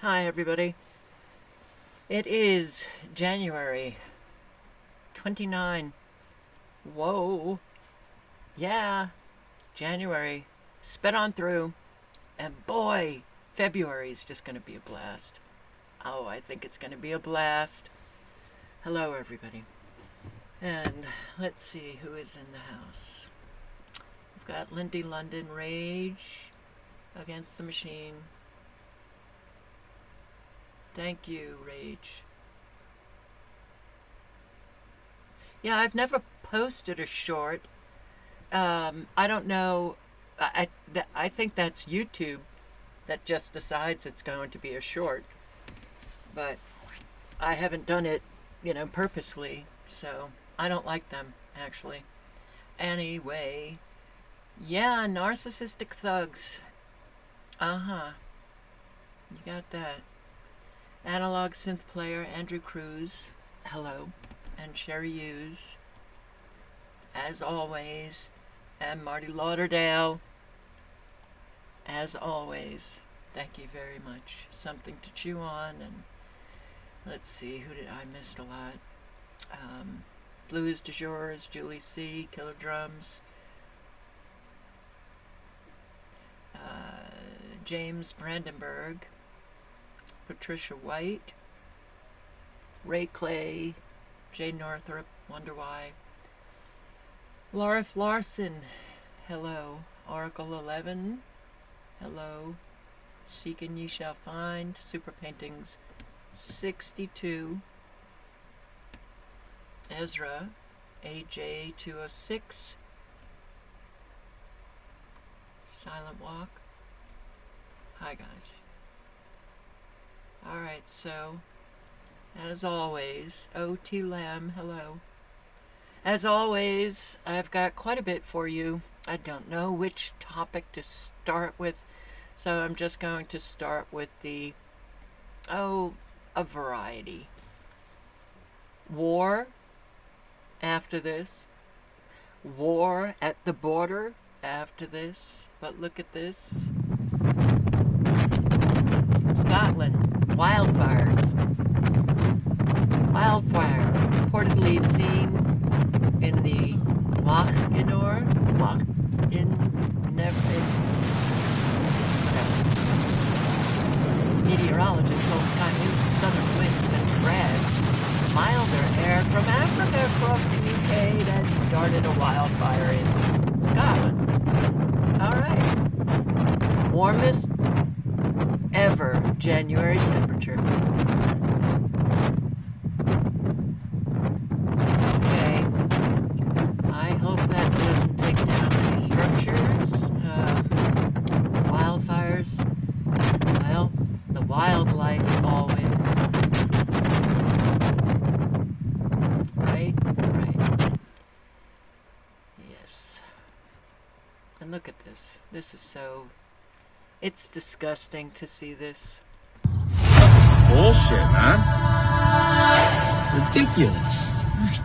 Hi, everybody. It is January 29. Whoa. Yeah, January. Sped on through. And boy, February is just going to be a blast. Oh, I think it's going to be a blast. Hello, everybody. And let's see who is in the house. We've got Lindy London, Rage Against the Machine. Thank you, Rage. Yeah, I've never posted a short. I don't know. I think that's YouTube that just decides it's going to be a short. But I haven't done it, purposely. So I don't like them, actually. Anyway. Yeah, narcissistic thugs. Uh-huh. You got that. Analog synth player Andrew Cruz, hello, and Sherry Hughes, as always, and Marty Lauderdale, as always. Thank you very much. Something to chew on, and let's see, who did I missed a lot? Blues du Jour, Julie C, Killer Drums, James Brandenburg, Patricia White, Ray Clay, Jay Northrop, Wonder Why, Laura Larson, hello, Oracle 11, hello, Seek and Ye Shall Find, Super Paintings 62, Ezra, AJ 206, Silent Walk, hi guys. Alright, so, as always, O.T. Lamb, hello. As always, I've got quite a bit for you. I don't know which topic to start with, so I'm just going to start with a variety. War, after this. War at the border, after this. But look at this. Scotland. Wildfires. Wildfire reportedly seen in the Loch Inor. Meteorologists told Sky News southern winds had dragged milder air from Africa across the UK that started a wildfire in Scotland. Alright. Warmest ever January temperature. Okay. I hope that doesn't take down any structures. Wildfires. Well, the wildlife always. Right? Right. Yes. And look at this. This is so... It's disgusting to see this. Bullshit, man. Ridiculous.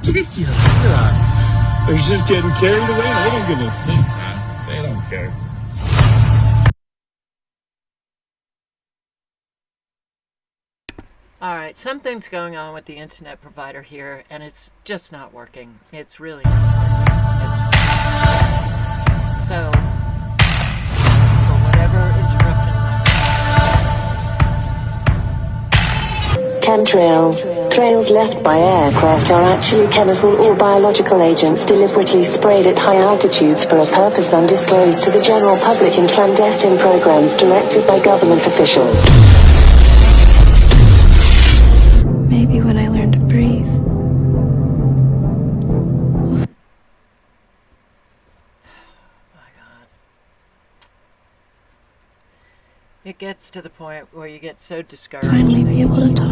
Ridiculous. Look at that. They're just getting carried away. They don't give a thing, man. They don't care. Alright, something's going on with the internet provider here, and it's just not working. It's really not working. So, for whatever interruptions Chemtrail. Trails left by aircraft are actually chemical or biological agents deliberately sprayed at high altitudes for a purpose undisclosed to the general public in clandestine programs directed by government officials. Maybe when I learn to breathe. it gets to the point where you get so discouraged. Finally be able to talk.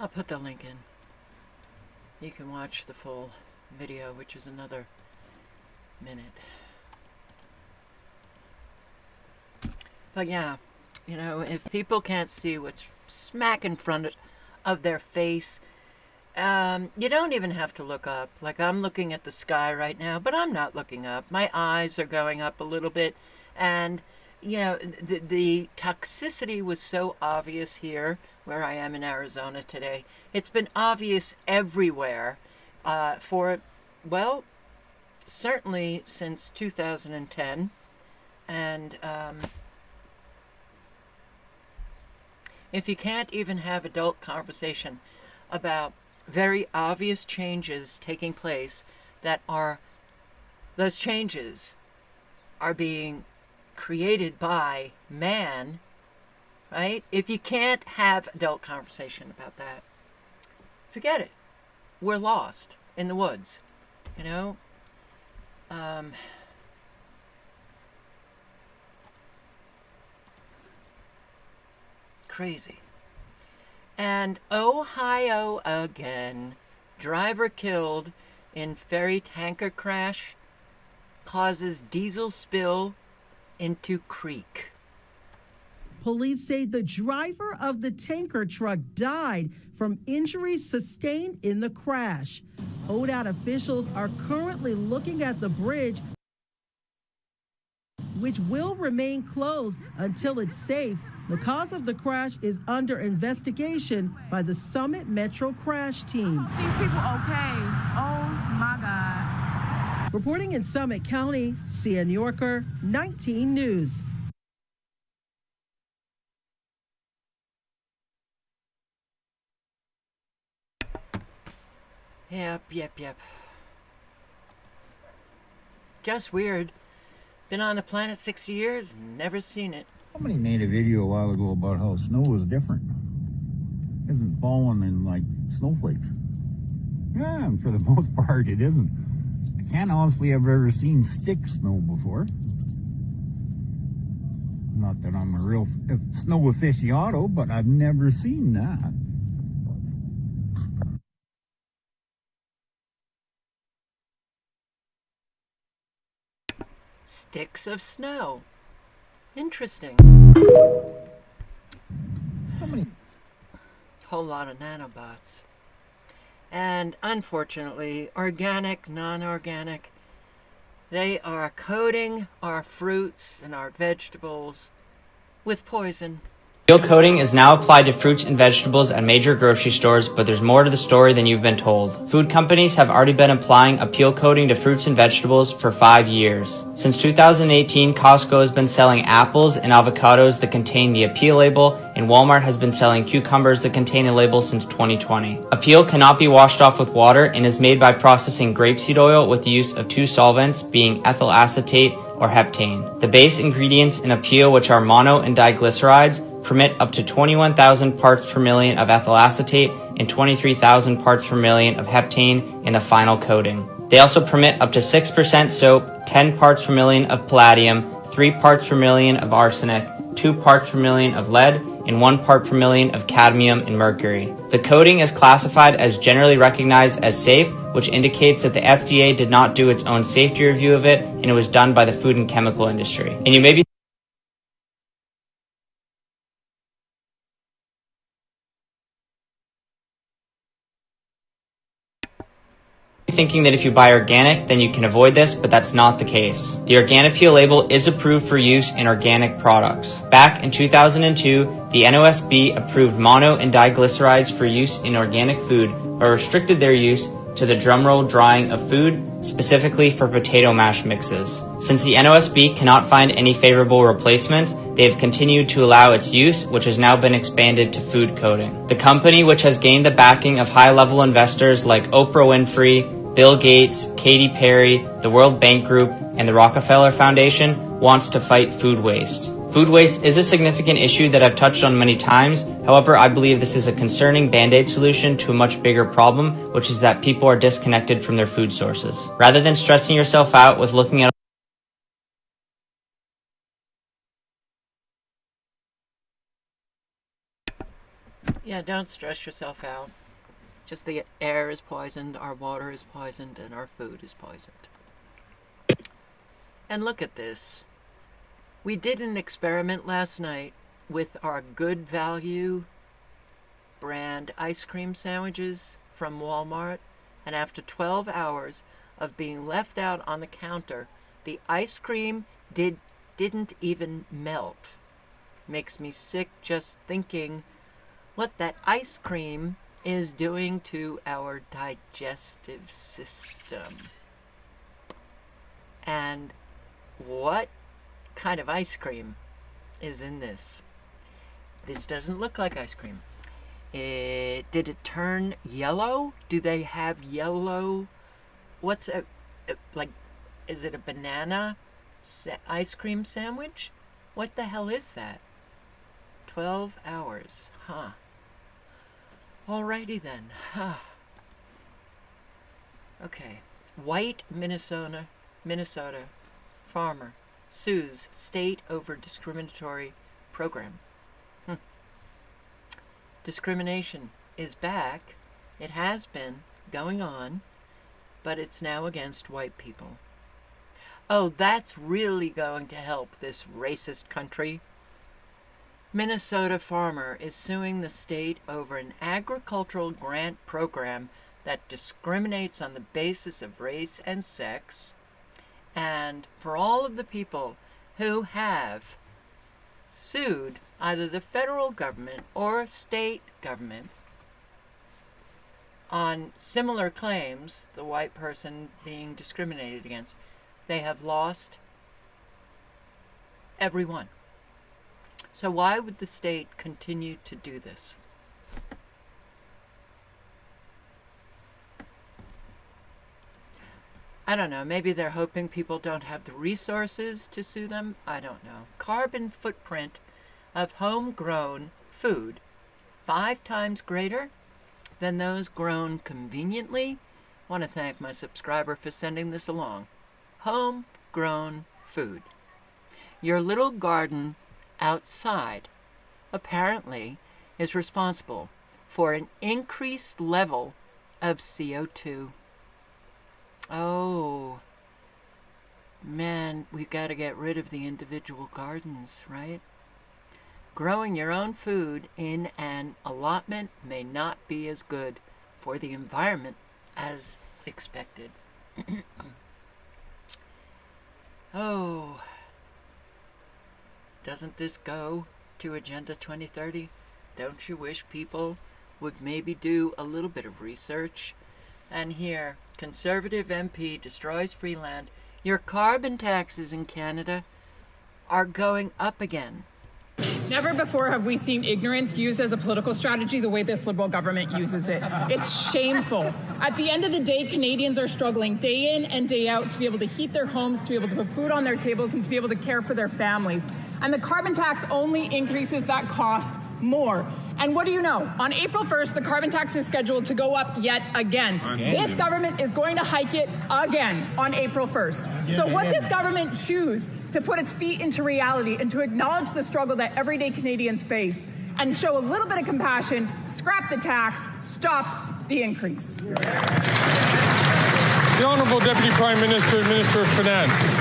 I'll put the link in. You can watch the full video, which is another minute. But yeah, you know, if people can't see what's smack in front of their face, you don't even have to look up. Like, I'm looking at the sky right now, but I'm not looking up. My eyes are going up a little bit, and you know, the toxicity was so obvious here where I am in Arizona today. It's been obvious everywhere for, well, certainly since 2010. And if you can't even have adult conversation about very obvious changes taking place those changes are being created by man, right? If you can't have adult conversation about that, forget it. We're lost in the woods, you know? Crazy. And Ohio again. Driver killed in ferry tanker crash causes diesel spill into creek. Police say the driver of the tanker truck died from injuries sustained in the crash. ODOT officials are currently looking at the bridge, which will remain closed until it's safe. The cause of the crash is under investigation by the Summit Metro Crash Team. These people okay? Oh my God. Reporting in Summit County, Sia Yorker, 19 News. Yep. Just weird. Been on the planet 60 years, never seen it. Somebody made a video a while ago about how snow was different. It isn't falling in like snowflakes. Yeah, and for the most part it isn't. I can't honestly have ever seen stick snow before. Not that I'm a real snow aficionado, but I've never seen that. Sticks of snow. Interesting. Whole lot of nanobots. And unfortunately, organic, non-organic, they are coating our fruits and our vegetables with poison. Peel coating is now applied to fruits and vegetables at major grocery stores, but there's more to the story than you've been told. Food companies have already been applying a peel coating to fruits and vegetables for 5 years. Since 2018, Costco has been selling apples and avocados that contain the Apeel label, and Walmart has been selling cucumbers that contain the label since 2020. Apeel cannot be washed off with water and is made by processing grapeseed oil with the use of 2 solvents, being ethyl acetate or heptane. The base ingredients in Apeel, which are mono and diglycerides, permit up to 21,000 parts per million of ethyl acetate and 23,000 parts per million of heptane in the final coating. They also permit up to 6% soap, 10 parts per million of palladium, 3 parts per million of arsenic, 2 parts per million of lead, and 1 part per million of cadmium and mercury. The coating is classified as generally recognized as safe, which indicates that the FDA did not do its own safety review of it, and it was done by the food and chemical industry. And you may be thinking that if you buy organic, then you can avoid this, but that's not the case. The Organapeel label is approved for use in organic products. Back in 2002, the NOSB approved mono and diglycerides for use in organic food, but restricted their use to the drumroll drying of food, specifically for potato mash mixes. Since the NOSB cannot find any favorable replacements, they have continued to allow its use, which has now been expanded to food coating. The company, which has gained the backing of high-level investors like Oprah Winfrey, Bill Gates, Katy Perry, the World Bank Group, and the Rockefeller Foundation, wants to fight food waste. Food waste is a significant issue that I've touched on many times. However, I believe this is a concerning Band-Aid solution to a much bigger problem, which is that people are disconnected from their food sources. Rather than stressing yourself out with looking at Yeah, don't stress yourself out. Just the air is poisoned, our water is poisoned, and our food is poisoned. And look at this. We did an experiment last night with our Good Value brand ice cream sandwiches from Walmart, and after 12 hours of being left out on the counter, the ice cream didn't even melt. Makes me sick just thinking what that ice cream is doing to our digestive system. And what kind of ice cream is in this? This doesn't look like ice cream. Did it turn yellow? Do they have yellow? What's a like? Is it a banana ice cream sandwich? What the hell is that? 12 hours, huh? Alrighty then. Okay. White Minnesota farmer sues state over discriminatory program. Discrimination is back. It has been going on, but it's now against white people. Oh, that's really going to help this racist country. Minnesota farmer is suing the state over an agricultural grant program that discriminates on the basis of race and sex. And for all of the people who have sued either the federal government or state government on similar claims, the white person being discriminated against, they have lost every one. So why would the state continue to do this? I don't know. Maybe they're hoping people don't have the resources to sue them. I don't know. Carbon footprint of homegrown food 5 times greater than those grown conveniently. I want to thank my subscriber for sending this along. Homegrown food. Your little garden outside apparently is responsible for an increased level of CO2. Oh, man, we've got to get rid of the individual gardens, right? Growing your own food in an allotment may not be as good for the environment as expected. Oh, doesn't this go to Agenda 2030? Don't you wish people would maybe do a little bit of research? And here, Conservative MP destroys free land. Your carbon taxes in Canada are going up again. Never before have we seen ignorance used as a political strategy the way this Liberal government uses it. It's shameful. At the end of the day, Canadians are struggling day in and day out to be able to heat their homes, to be able to put food on their tables, and to be able to care for their families. And the carbon tax only increases that cost more. And what do you know? On April 1st, the carbon tax is scheduled to go up yet again. This government is going to hike it again on April 1st. So what this government choose to put its feet into reality and to acknowledge the struggle that everyday Canadians face and show a little bit of compassion, scrap the tax, stop the increase. The Honourable Deputy Prime Minister, Minister of Finance.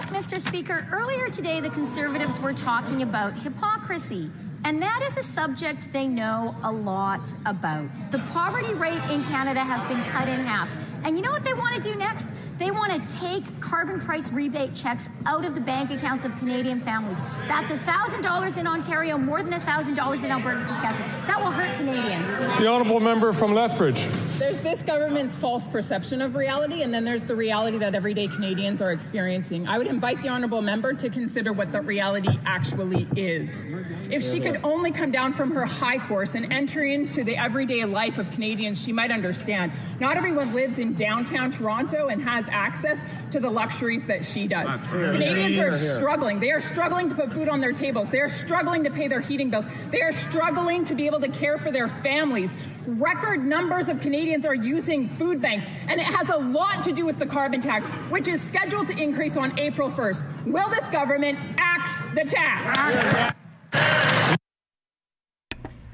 Mr. Speaker, earlier today the Conservatives were talking about hypocrisy, and that is a subject they know a lot about. The poverty rate in Canada has been cut in half. And you know what they want to do next? They want to take carbon price rebate checks out of the bank accounts of Canadian families. That's $1,000 in Ontario, more than $1,000 in Alberta, Saskatchewan. That will hurt Canadians. The Honourable Member from Lethbridge. There's this government's false perception of reality, and then there's the reality that everyday Canadians are experiencing. I would invite the Honourable Member to consider what the reality actually is. If she could only come down from her high horse and enter into the everyday life of Canadians, she might understand. Not everyone lives in downtown Toronto and has access to the luxuries that she does. Canadians are struggling. They are struggling to put food on their tables. They are struggling to pay their heating bills. They are struggling to be able to care for their families. Record numbers of Canadians are using food banks, and it has a lot to do with the carbon tax, which is scheduled to increase on April 1st. Will this government axe the tax?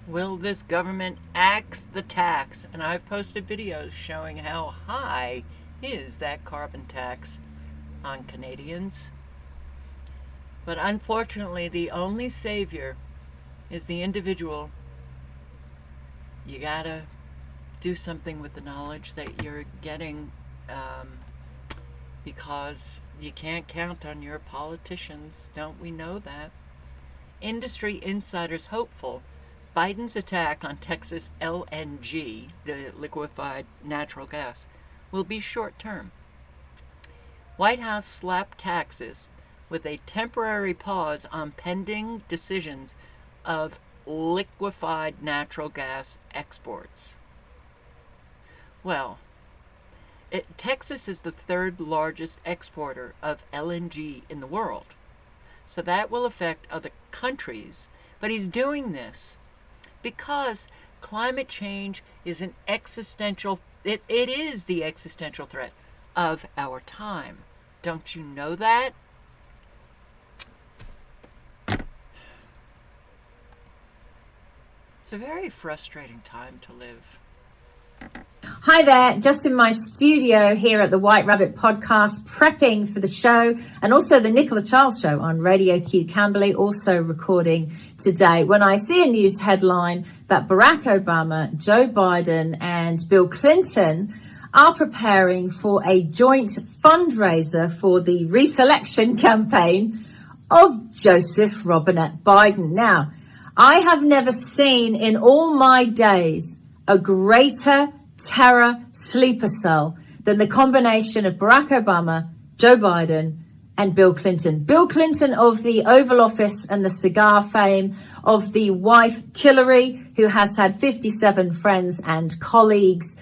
Will this government axe the tax? And I've posted videos showing how high is that carbon tax on Canadians. But unfortunately, the only savior is the individual. You gotta do something with the knowledge that you're getting, because you can't count on your politicians. Don't we know that? Industry insiders hopeful Biden's attack on Texas LNG, the liquefied natural gas, will be short-term. White House slapped taxes with a temporary pause on pending decisions of liquefied natural gas exports. Well, Texas is the third largest exporter of LNG in the world. So that will affect other countries. But he's doing this because climate change is an existential, it is the existential threat of our time. Don't you know that? It's a very frustrating time to live. Hi there, just in my studio here at the White Rabbit podcast, prepping for the show and also the Nicola Charles show on Radio Q Camberley, also recording today, when I see a news headline that Barack Obama, Joe Biden and Bill Clinton are preparing for a joint fundraiser for the reselection campaign of Joseph Robinette Biden. Now, I have never seen in all my days a greater terror sleeper cell than the combination of Barack Obama, Joe Biden, and Bill Clinton. Bill Clinton of the Oval Office and the cigar fame, of the wife Hillary, who has had 57 friends and colleagues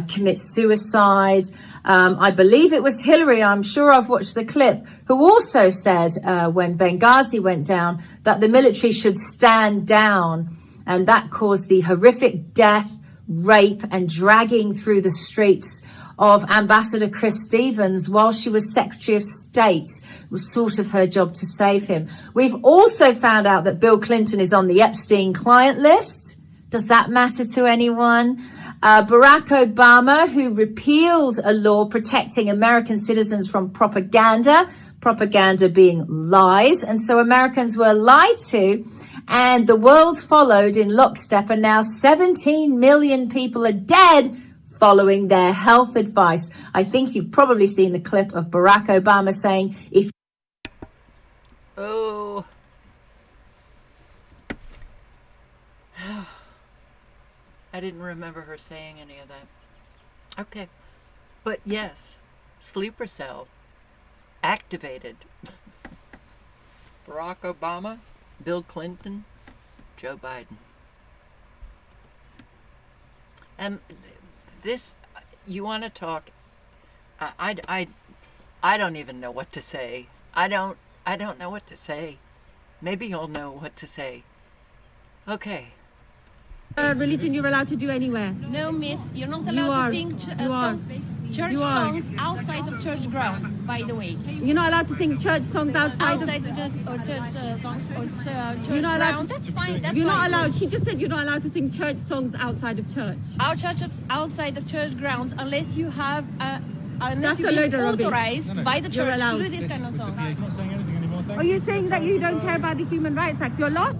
commit suicide. I believe it was Hillary, I'm sure I've watched the clip, who also said when Benghazi went down that the military should stand down, and that caused the horrific death, rape and dragging through the streets of Ambassador Chris Stevens while she was Secretary of State. It was sort of her job to save him. We've also found out that Bill Clinton is on the Epstein client list. Does that matter to anyone? Barack Obama, who repealed a law protecting American citizens from propaganda being lies. And so Americans were lied to, and the world followed in lockstep, and now 17 million people are dead following their health advice. I think you've probably seen the clip of Barack Obama saying, if... Oh. I didn't remember her saying any of that. Okay. But yes, sleeper cell activated. Barack Obama, Bill Clinton, Joe Biden. And this, you want to talk, I don't even know what to say. I don't know what to say. Maybe you'll know what to say. Okay. Religion you're allowed to do anywhere. No, miss, you're not allowed to sing church songs outside of church grounds, by the way. You're not allowed to sing church songs outside of church songs or church you're not allowed grounds. That's fine. That's you're fine. not allowed. She just said you're not allowed to sing church songs outside of church. Outside of church grounds, unless you have That's you've a load been of rubbish. authorized by the church to do this kind of songs. He's not saying anything anymore. Are you saying that you don't care about the Human Rights Act? You're lost?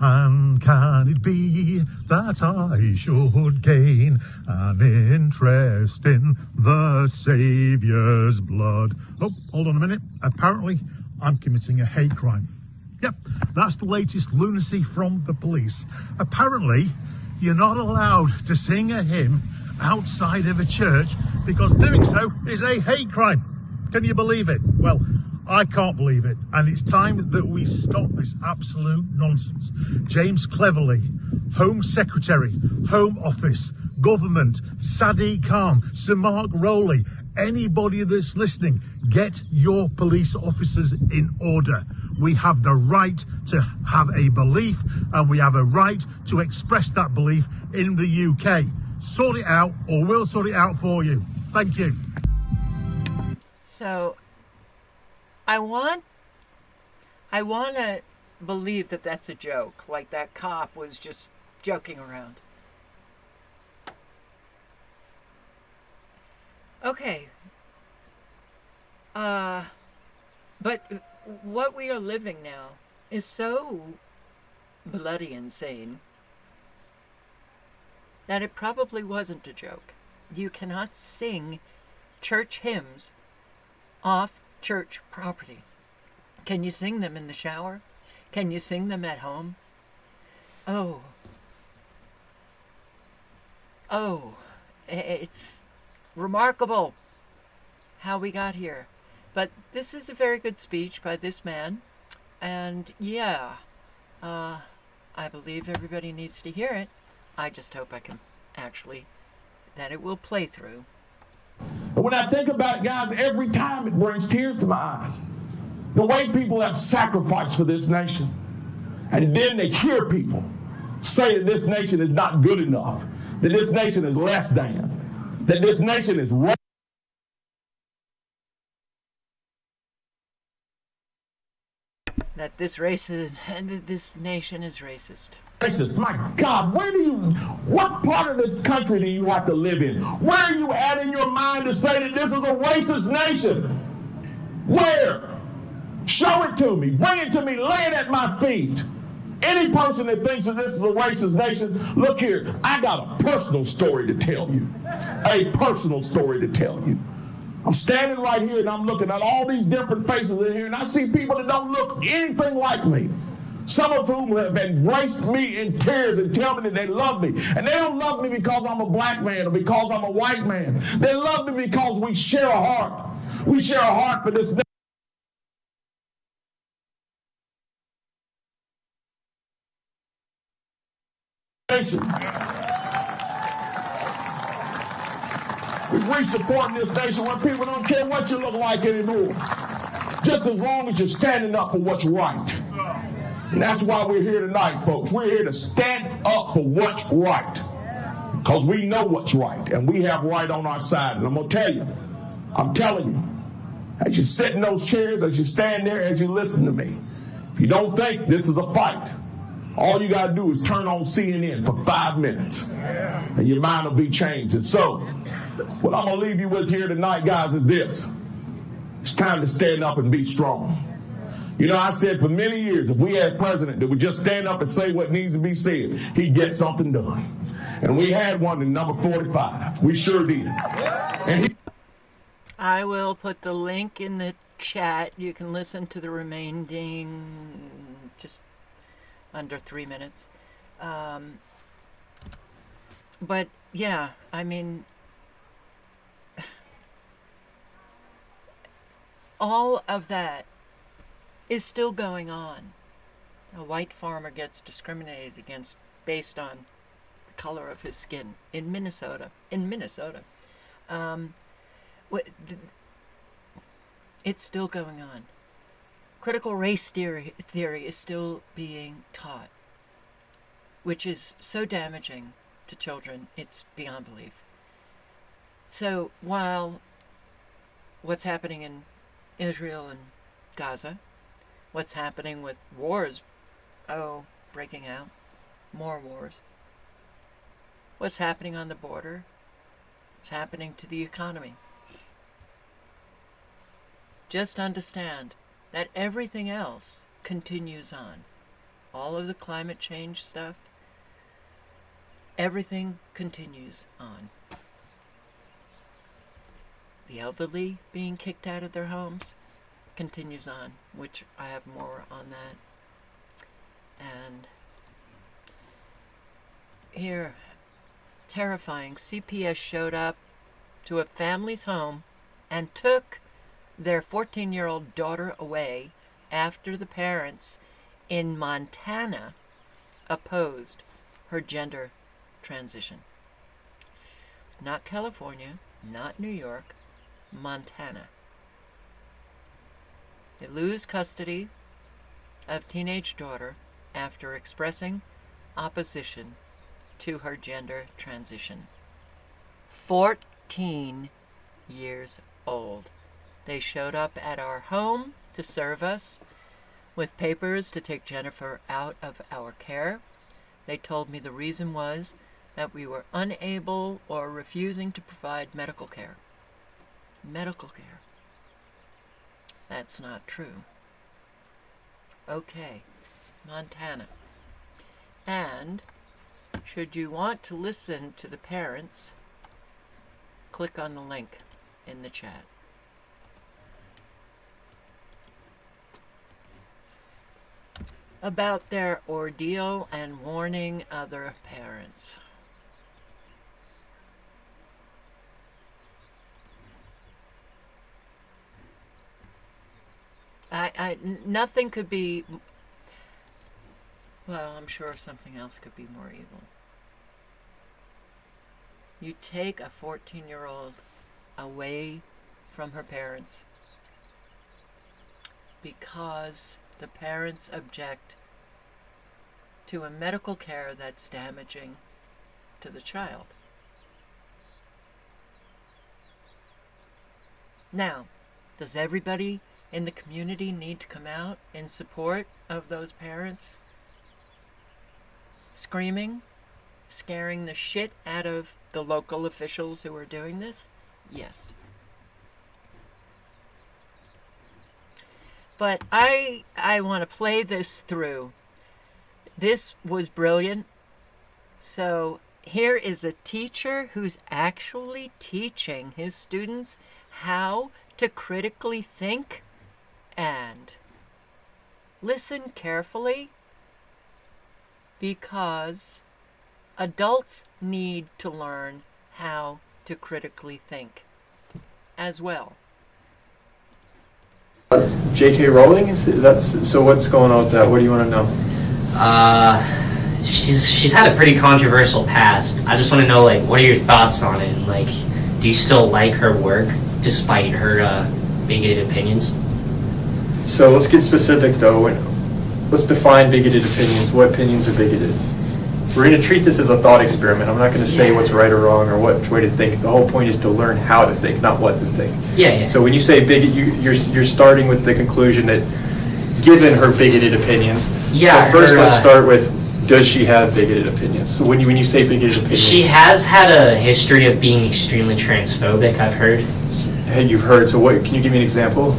And can it be that I should gain an interest in the Saviour's blood? Oh, hold on a minute. Apparently, I'm committing a hate crime. Yep, that's the latest lunacy from the police. Apparently, you're not allowed to sing a hymn outside of a church because doing so is a hate crime. Can you believe it? Well, I can't believe it, and it's time that we stop this absolute nonsense. James Cleverly, Home Secretary, Home Office, Government, Sadiq Khan, Sir Mark Rowley, anybody that's listening, get your police officers in order. We have the right to have a belief, and we have a right to express that belief in the UK. Sort it out, or we'll sort it out for you. Thank you. So, I want to believe that that's a joke, like that cop was just joking around. Okay. But what we are living now is so bloody insane that it probably wasn't a joke. You cannot sing church hymns off church property. Can you sing them in the shower? Can you sing them at home? Oh, it's remarkable how we got here. But this is a very good speech by this man. And yeah, I believe everybody needs to hear it. I just hope I can actually, that it will play through. And when I think about it, guys, every time it brings tears to my eyes. The way people have sacrificed for this nation. And then they hear people say that this nation is not good enough, that this nation is less than, that this nation is wrong. That this race is, and this nation is racist. Racist. My God, what part of this country do you have to live in? Where are you at in your mind to say that this is a racist nation? Where? Show it to me. Bring it to me. Lay it at my feet. Any person that thinks that this is a racist nation, look here, I got a personal story to tell you. A personal story to tell you. I'm standing right here and I'm looking at all these different faces in here and I see people that don't look anything like me. Some of whom have embraced me in tears and tell me that they love me. And they don't love me because I'm a black man or because I'm a white man. They love me because we share a heart. We share a heart for this nation. We support this nation when people don't care what you look like anymore. Just as long as you're standing up for what's right. And that's why we're here tonight, folks. We're here to stand up for what's right. Because we know what's right. And we have right on our side. And I'm going to tell you, I'm telling you, as you sit in those chairs, as you stand there, as you listen to me, if you don't think this is a fight, all you got to do is turn on CNN for 5 minutes. And your mind will be changed. And so, what I'm going to leave you with here tonight, guys, is this. It's time to stand up and be strong. You know, I said for many years, if we had a president that would just stand up and say what needs to be said, he'd get something done. And we had one in number 45. We sure did. And I will put the link in the chat. You can listen to the remaining just under 3 minutes. But yeah, I mean, all of that is still going on. A white farmer gets discriminated against based on the color of his skin in Minnesota. It's still going on. Critical race theory is still being taught, which is so damaging to children, it's beyond belief. So while what's happening in Israel and Gaza, what's happening with wars, breaking out, more wars, what's happening on the border, what's happening to the economy, just understand that everything else continues on. All of the climate change stuff, everything continues on. The elderly being kicked out of their homes continues on, which I have more on that. And here, terrifying, CPS showed up to a family's home and took their 14-year-old daughter away after the parents in Montana opposed her gender transition. Not California, not New York, Montana. They lose custody of teenage daughter after expressing opposition to her gender transition. 14 years old. They showed up at our home to serve us. with papers to take Jennifer out of our care. They told me the reason was that we were unable or refusing to provide medical care. Medical care. That's not true. Okay, Montana. And should you want to listen to the parents, click on the link in the chat. About their ordeal and warning other parents. Nothing could be, well, I'm sure something else could be more evil. You take a 14-year-old away from her parents because the parents object to a medical care that's damaging to the child. Now, does everybody in the community need to come out in support of those parents screaming, scaring the shit out of the local officials who are doing this? Yes. But I want to play this through. This was brilliant. So here is a teacher who's actually teaching his students how to critically think. And listen carefully, because adults need to learn how to critically think as well. J.K. Rowling, is that so? What's going on with that? What do you want to know? She's had a pretty controversial past. I just want to know, like, what are your thoughts on it? And, like, do you still like her work despite her bigoted opinions? So let's get specific, though. Let's define bigoted opinions. What opinions are bigoted? We're going to treat this as a thought experiment. I'm not going to say what's right or wrong or what way to think. The whole point is to learn how to think, not what to think. Yeah. So when you say bigot, you're starting with the conclusion that given her bigoted opinions. Yeah. So first, let's start with, does she have bigoted opinions? So when you say bigoted opinions, she has had a history of being extremely transphobic, I've heard. Hey, you've heard. So what? Can you give me an example?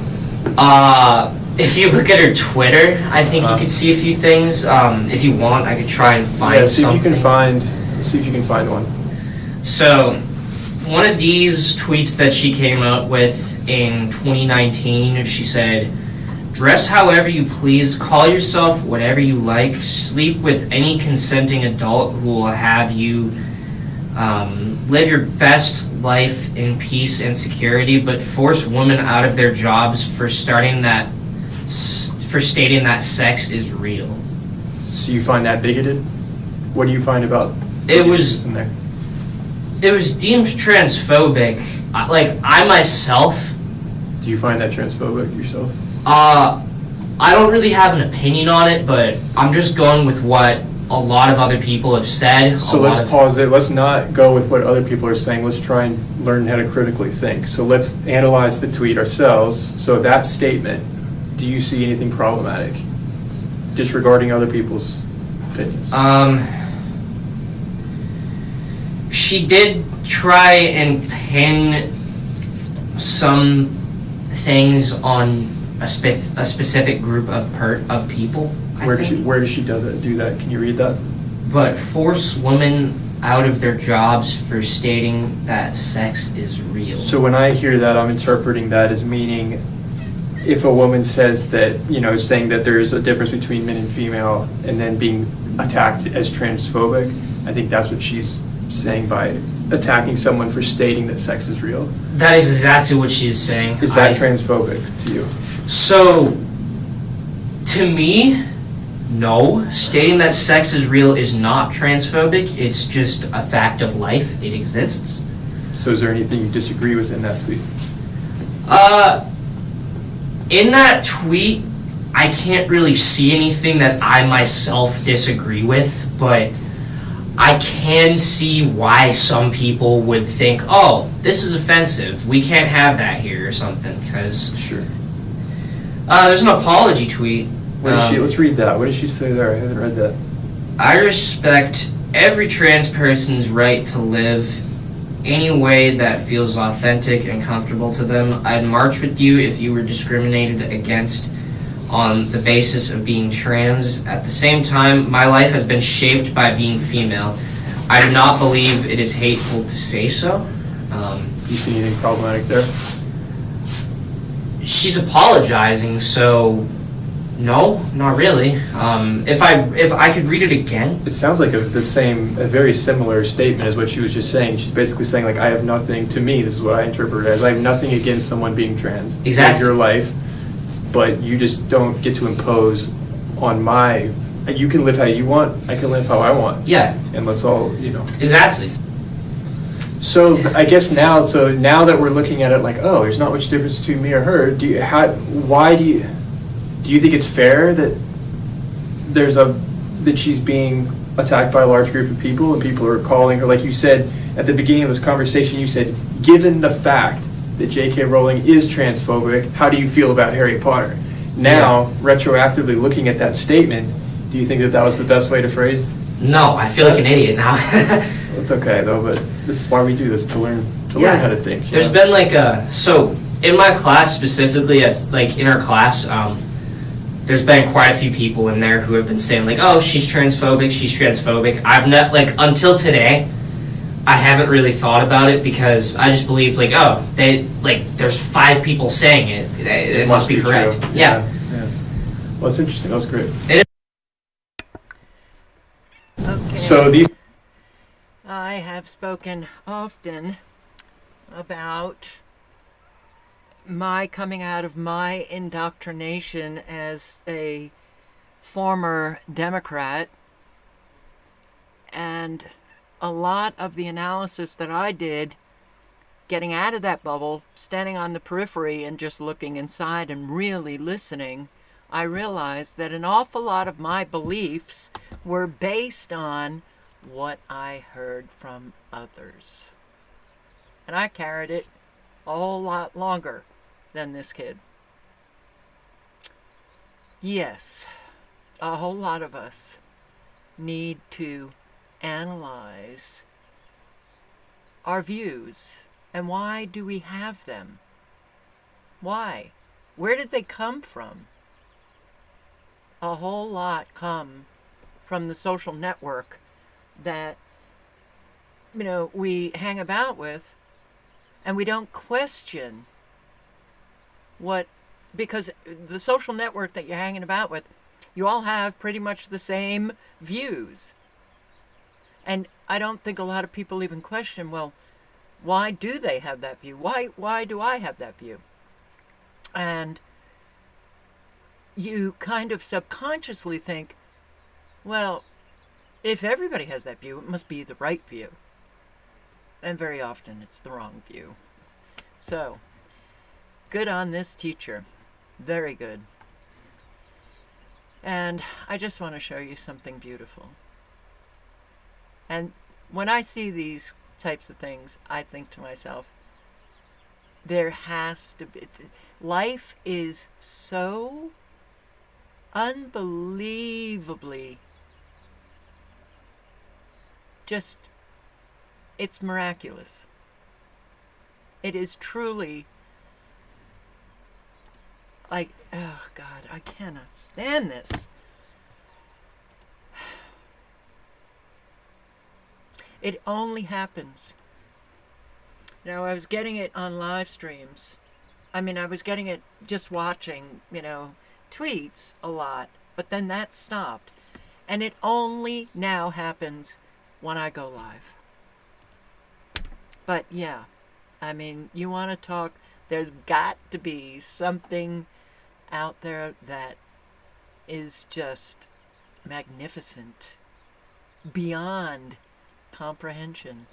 If you look at her Twitter, I think you could see a few things. If you want, I could try and find something. See if you can find one. So, one of these tweets that she came out with in 2019, she said, "Dress however you please, call yourself whatever you like, sleep with any consenting adult who will have you live your best life in peace and security, but force women out of their jobs for stating that sex is real." So you find that bigoted? What do you find about it? Was in there? It was deemed transphobic. Like, I myself. Do you find that transphobic yourself? I don't really have an opinion on it, but I'm just going with what a lot of other people have said. So let's pause there. Let's not go with what other people are saying. Let's try and learn how to critically think. So let's analyze the tweet ourselves. So that statement, do you see anything problematic? Disregarding other people's opinions. She did try and pin some things on a specific group of people. Where does she do that? Can you read that? But force women out of their jobs for stating that sex is real. So when I hear that, I'm interpreting that as meaning if a woman says that, saying that there's a difference between men and female and then being attacked as transphobic, I think that's what she's saying by attacking someone for stating that sex is real. That is exactly what she's saying. Is that transphobic to you? So, to me, no. Stating that sex is real is not transphobic. It's just a fact of life. It exists. So is there anything you disagree with in that tweet? In that tweet, I can't really see anything that I myself disagree with, but I can see why some people would think, oh, this is offensive. We can't have that here or something, because... Sure. There's an apology tweet What is she? Let's read that. What did she say there? I haven't read that. I respect every trans person's right to live any way that feels authentic and comfortable to them. I'd march with you if you were discriminated against on the basis of being trans. At the same time, my life has been shaped by being female. I do not believe it is hateful to say so. You see anything problematic there? She's apologizing, so no, not really. If I could read it again. It sounds like a very similar statement as what she was just saying. She's basically saying, like, I have nothing, to me, this is what I interpret it as, I have nothing against someone being trans. Exactly. In your life, but you just don't get to impose on you can live how you want, I can live how I want. Yeah. And let's all, Exactly. So I guess now that we're looking at it like, oh, there's not much difference between me or her, do you think it's fair that that she's being attacked by a large group of people and people are calling her, like you said at the beginning of this conversation, you said, given the fact that J.K. Rowling is transphobic, how do you feel about Harry Potter? Now, retroactively looking at that statement, do you think that was the best way to phrase? No, I feel like an idiot now. It's okay though, but this is why we do this, to learn how to think. There's been so in my class specifically, it's like in our class, there's been quite a few people in there who have been saying like, oh, she's transphobic. I've not, like, until today, I haven't really thought about it because I just believe like, oh, there's 5 people saying it. It must be correct. True. Yeah. Well, that's interesting. That was great. Okay. So I have spoken often about my coming out of my indoctrination as a former Democrat, and a lot of the analysis that I did getting out of that bubble, standing on the periphery and just looking inside and really listening, I realized that an awful lot of my beliefs were based on what I heard from others. And I carried it a whole lot longer than this kid. Yes, a whole lot of us need to analyze our views. And why do we have them? Why? Where did they come from? A whole lot come from the social network that, we hang about with, and we don't question because the social network that you're hanging about with, you all have pretty much the same views. And I don't think a lot of people even question, well, why do they have that view? Why do I have that view? And you kind of subconsciously think, well, if everybody has that view, it must be the right view. And very often it's the wrong view. So, good on this teacher. Very good. And I just want to show you something beautiful. And when I see these types of things, I think to myself, there has to be, life is so unbelievably just, it's miraculous. It is truly like, oh God, I cannot stand this. It only happens. Now, I was getting it on live streams. I was getting it just watching, tweets a lot, but then that stopped. And it only now happens when I go live. But yeah, you want to talk, there's got to be something out there that is just magnificent, beyond comprehension.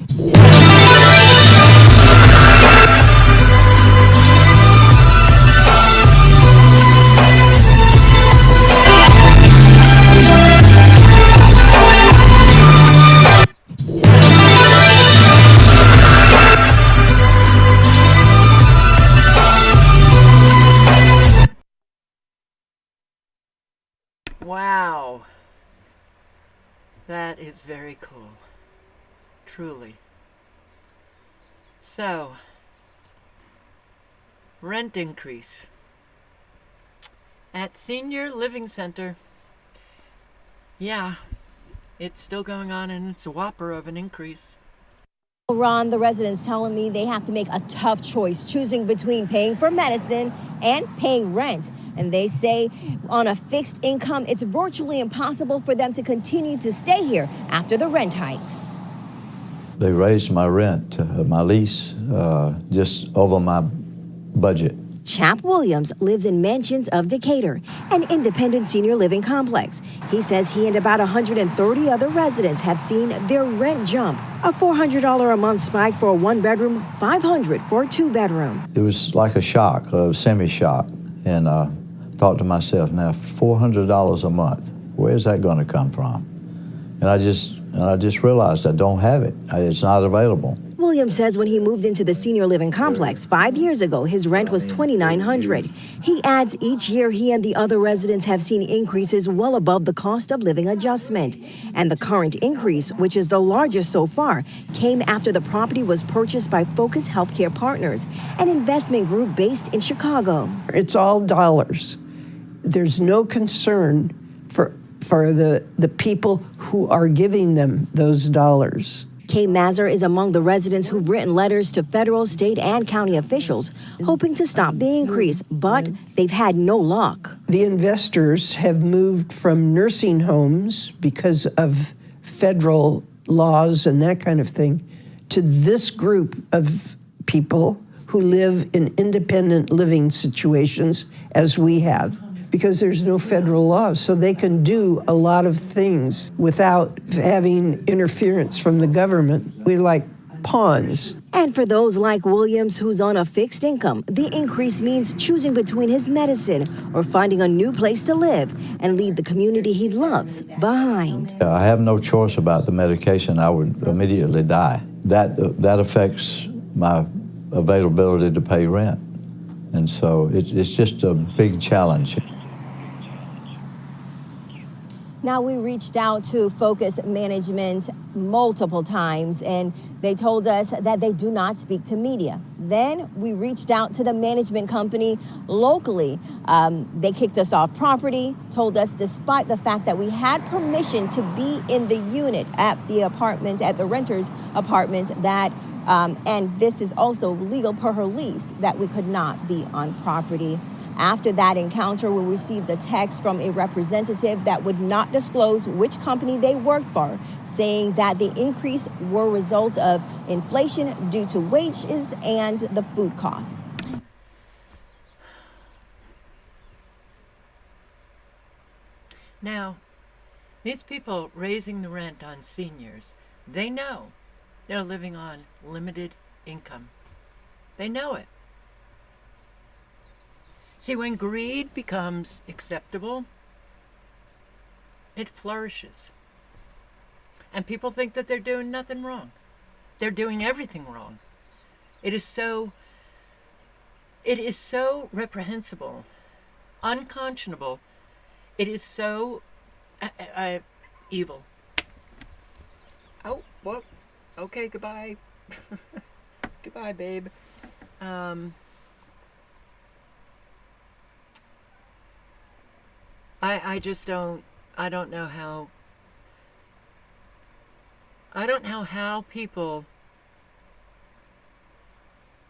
Wow. That is very cool. Truly. So, rent increase at Senior Living Center. Yeah, it's still going on, and it's a whopper of an increase. Ron, the residents telling me they have to make a tough choice, choosing between paying for medicine and paying rent. And they say on a fixed income, it's virtually impossible for them to continue to stay here after the rent hikes. They raised my rent, my lease, just over my budget. Chap Williams lives in Mansions of Decatur, an independent senior living complex. He says he and about 130 other residents have seen their rent jump. A $400 a month spike for a one-bedroom, $500 for a two-bedroom. It was like a shock, a semi-shock, and I thought to myself, now $400 a month, where's that going to come from? And I just realized I don't have it. It's not available. Williams says when he moved into the senior living complex 5 years ago, his rent was $2,900. He adds each year he and the other residents have seen increases well above the cost of living adjustment. And the current increase, which is the largest so far, came after the property was purchased by Focus Healthcare Partners, an investment group based in Chicago. It's all dollars. There's no concern for the people who are giving them those dollars. Kay Mazur is among the residents who've written letters to federal, state, and county officials hoping to stop the increase, but they've had no luck. The investors have moved from nursing homes because of federal laws and that kind of thing to this group of people who live in independent living situations as we have, because there's no federal law, so they can do a lot of things without having interference from the government. We're like pawns. And for those like Williams who's on a fixed income, the increase means choosing between his medicine or finding a new place to live and leave the community he loves behind. I have no choice about the medication. I would immediately die. That affects my availability to pay rent. And so it's just a big challenge. Now, we reached out to Focus Management multiple times, and they told us that they do not speak to media. Then we reached out to the management company locally. They kicked us off property, told us despite the fact that we had permission to be in the unit at the apartment, at the renter's apartment, that and this is also legal per her lease, that we could not be on property. After that encounter, we received a text from a representative that would not disclose which company they worked for, saying that the increase were a result of inflation due to wages and the food costs. Now, these people raising the rent on seniors, they know they're living on limited income. They know it. See, when greed becomes acceptable, it flourishes. And people think that they're doing nothing wrong. They're doing everything wrong. It is so reprehensible, unconscionable. It is so evil. Oh, well, okay, goodbye. Goodbye, babe. I just don't know how people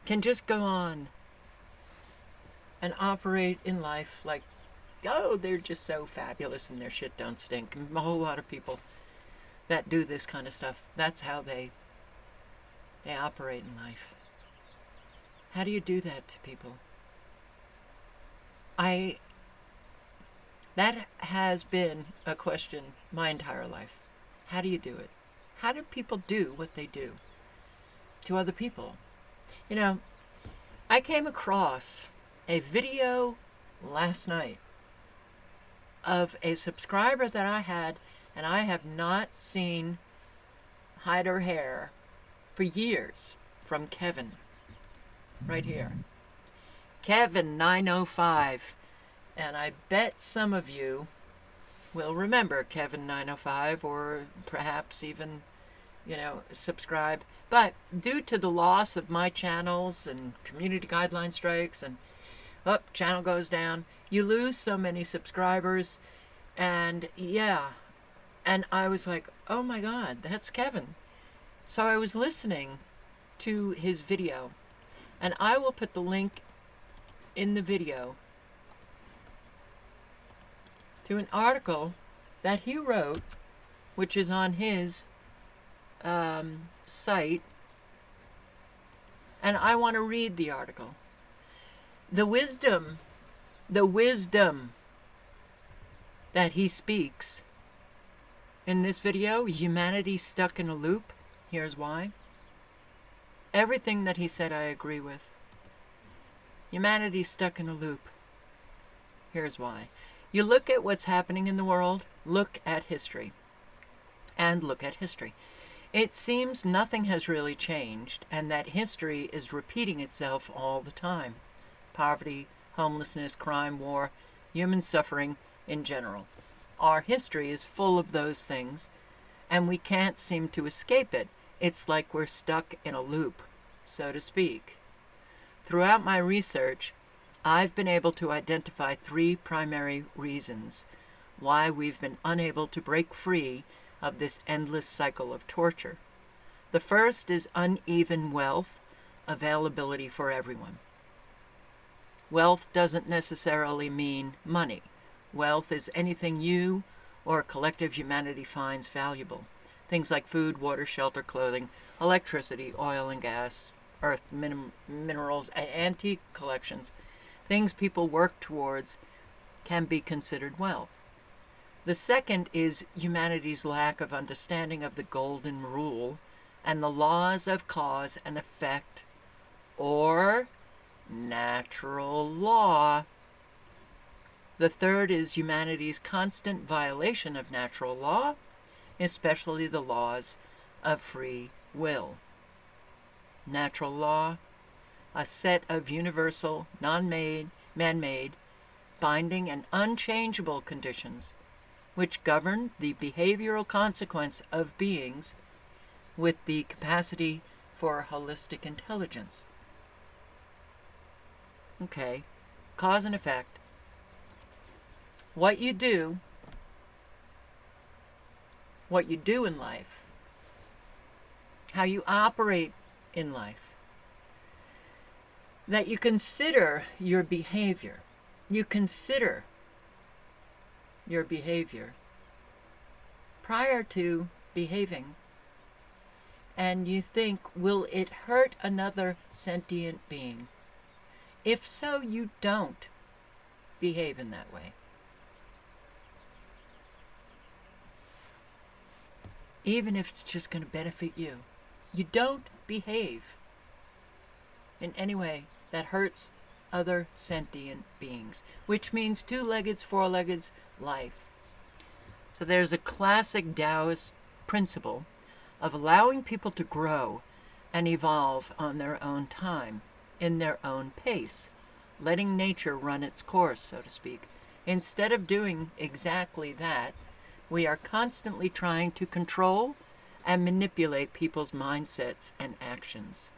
can just go on and operate in life like, oh, they're just so fabulous and their shit don't stink. And a whole lot of people that do this kind of stuff, that's how they operate in life. How do you do that to people? That has been a question my entire life. How do you do it? How do people do what they do to other people? You know, I came across a video last night of a subscriber that I had, and I have not seen hide or hair for years, from Kevin. Right here. Kevin 905. And I bet some of you will remember Kevin 905 or perhaps even, subscribe. But due to the loss of my channels and community guideline strikes and channel goes down, you lose so many subscribers. And and I was like, oh my God, that's Kevin. So I was listening to his video, and I will put the link in the video to an article that he wrote, which is on his site, and I want to read the article. The wisdom that he speaks in this video, humanity stuck in a loop. Here's why. Everything that he said I agree with. Humanity stuck in a loop. Here's why. You look at what's happening in the world, look at history. And look at history. It seems nothing has really changed, and that history is repeating itself all the time. Poverty, homelessness, crime, war, human suffering in general. Our history is full of those things, and we can't seem to escape it. It's like we're stuck in a loop, so to speak. Throughout my research, I've been able to identify 3 primary reasons why we've been unable to break free of this endless cycle of torture. The first is uneven wealth availability for everyone. Wealth doesn't necessarily mean money. Wealth is anything you or collective humanity finds valuable. Things like food, water, shelter, clothing, electricity, oil and gas, earth, minerals, antique collections. Things people work towards can be considered wealth. The second is humanity's lack of understanding of the golden rule and the laws of cause and effect, or natural law. The third is humanity's constant violation of natural law, especially the laws of free will. Natural law, a set of universal, man-made, binding and unchangeable conditions which govern the behavioral consequence of beings with the capacity for holistic intelligence. Okay, cause and effect. What you do in life, how you operate in life, that you consider your behavior. You consider your behavior prior to behaving, and you think, will it hurt another sentient being? If so, you don't behave in that way. Even if it's just going to benefit you. You don't behave in any way that hurts other sentient beings, which means 2-legged, 4-legged life. So there's a classic Taoist principle of allowing people to grow and evolve on their own time, in their own pace, letting nature run its course, so to speak. Instead of doing exactly that, we are constantly trying to control and manipulate people's mindsets and actions.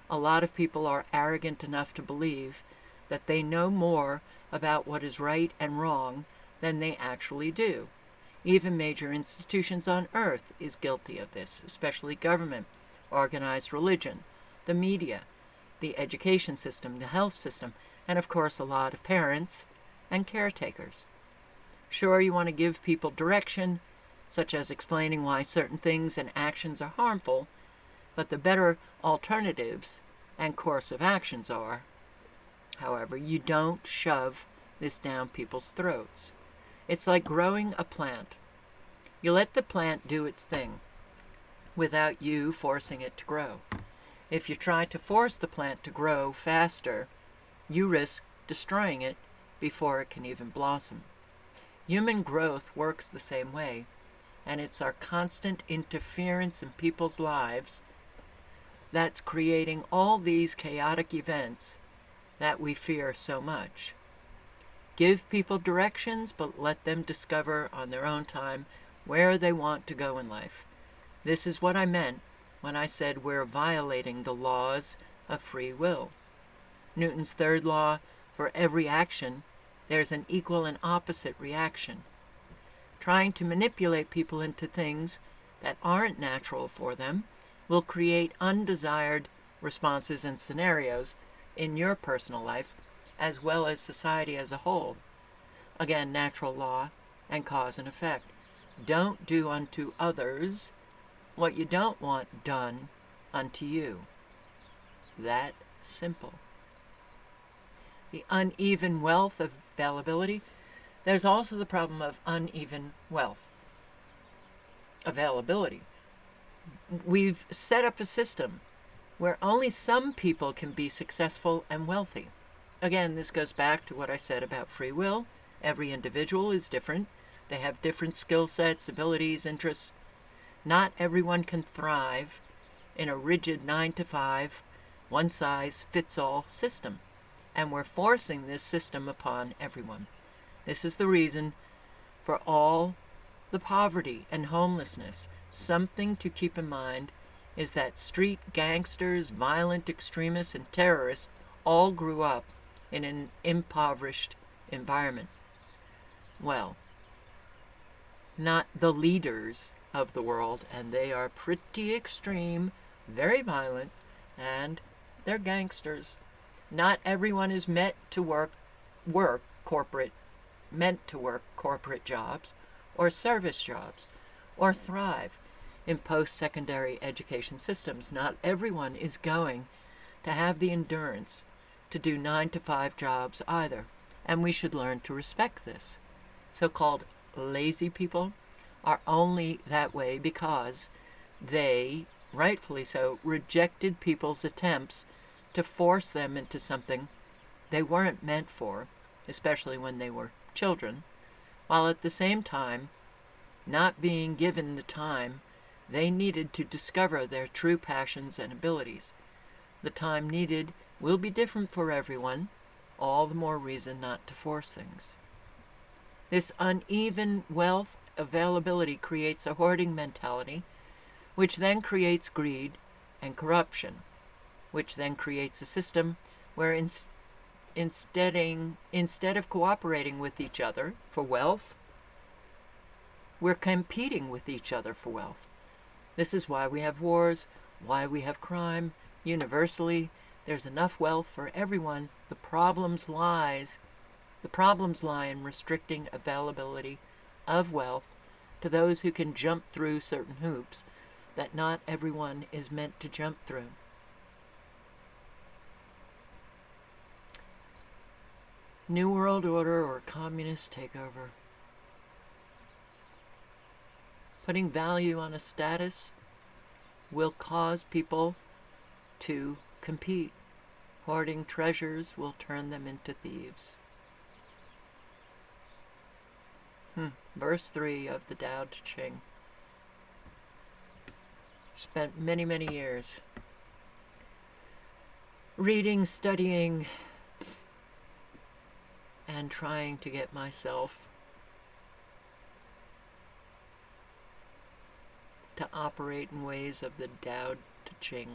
A lot of people are arrogant enough to believe that they know more about what is right and wrong than they actually do. Even major institutions on earth is guilty of this, especially government, organized religion, the media, the education system, the health system, and of course a lot of parents and caretakers. Sure, you want to give people direction, such as explaining why certain things and actions are harmful, but the better alternatives and course of actions are, however, you don't shove this down people's throats. It's like growing a plant. You let the plant do its thing without you forcing it to grow. If you try to force the plant to grow faster, you risk destroying it before it can even blossom. Human growth works the same way, and it's our constant interference in people's lives that's creating all these chaotic events that we fear so much. Give people directions, but let them discover on their own time where they want to go in life. This is what I meant when I said we're violating the laws of free will. Newton's third law: for every action, there's an equal and opposite reaction. Trying to manipulate people into things that aren't natural for them will create undesired responses and scenarios in your personal life, as well as society as a whole. Again, natural law and cause and effect. Don't do unto others what you don't want done unto you. That simple. The uneven wealth of availability. There's also the problem of uneven wealth availability. We've set up a system where only some people can be successful and wealthy. Again, this goes back to what I said about free will. Every individual is different. They have different skill sets, abilities, interests. Not everyone can thrive in a rigid 9-to-5, one-size-fits-all system. And we're forcing this system upon everyone. This is the reason for all the poverty and homelessness. Something to keep in mind is that street gangsters, violent extremists, and terrorists all grew up in an impoverished environment. Well, not the leaders of the world, and they are pretty extreme, very violent, and they're gangsters. Not everyone is meant to work corporate jobs or service jobs or thrive in post-secondary education systems. Not everyone is going to have the endurance to do 9-to-5 jobs either, and we should learn to respect this. So-called lazy people are only that way because they, rightfully so, rejected people's attempts to force them into something they weren't meant for, especially when they were children, while at the same time not being given the time they needed to discover their true passions and abilities. The time needed will be different for everyone, all the more reason not to force things. This uneven wealth availability creates a hoarding mentality, which then creates greed and corruption, which then creates a system where instead of cooperating with each other for wealth, we're competing with each other for wealth. This is why we have wars, why we have crime. Universally, there's enough wealth for everyone. The problems lie in restricting availability of wealth to those who can jump through certain hoops that not everyone is meant to jump through. New World Order or communist takeover. Putting value on a status will cause people to compete. Hoarding treasures will turn them into thieves. Verse 3 of the Tao Te Ching. Spent many, many years reading, studying, and trying to get myself to operate in ways of the Tao Te Ching.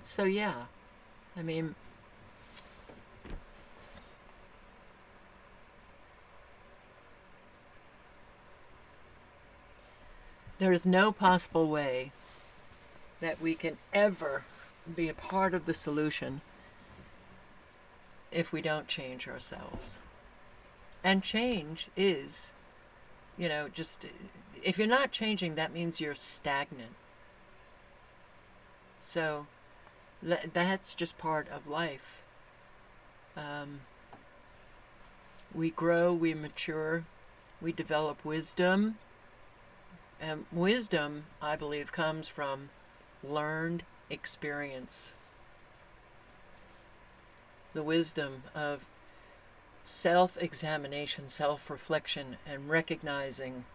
So yeah, I mean, there is no possible way that we can ever be a part of the solution if we don't change ourselves. And change is, just, if you're not changing, that means you're stagnant. So that's just part of life. We grow, we mature, we develop wisdom. And wisdom, I believe, comes from learned experience. The wisdom of self-examination, self-reflection, and recognizing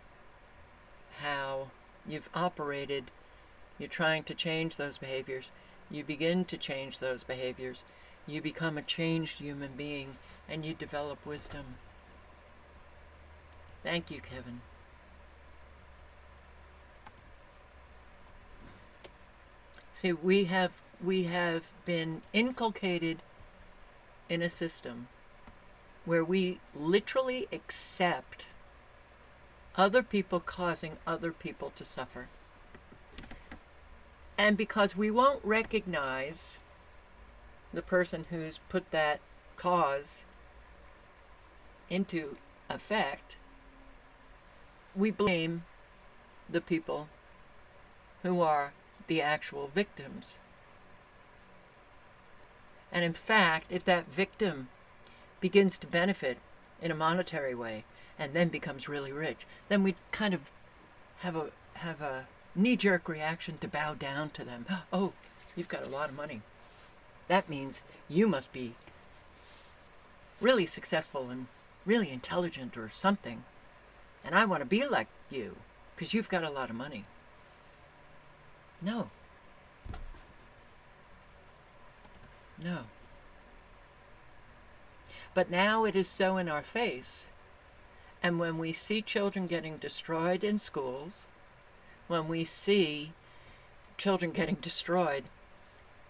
how you've operated. You're trying to change those behaviors. You begin to change those behaviors. You become a changed human being, and you develop wisdom. Thank you, Kevin. See, we have been inculcated in a system where we literally accept other people causing other people to suffer. And because we won't recognize the person who's put that cause into effect, we blame the people who are the actual victims. And in fact, if that victim begins to benefit in a monetary way and then becomes really rich, then we kind of have a knee-jerk reaction to bow down to them. Oh, you've got a lot of money. That means you must be really successful and really intelligent or something. And I want to be like you because you've got a lot of money. No. No. But now it is so in our face. And when we see children getting destroyed in schools, when we see children getting destroyed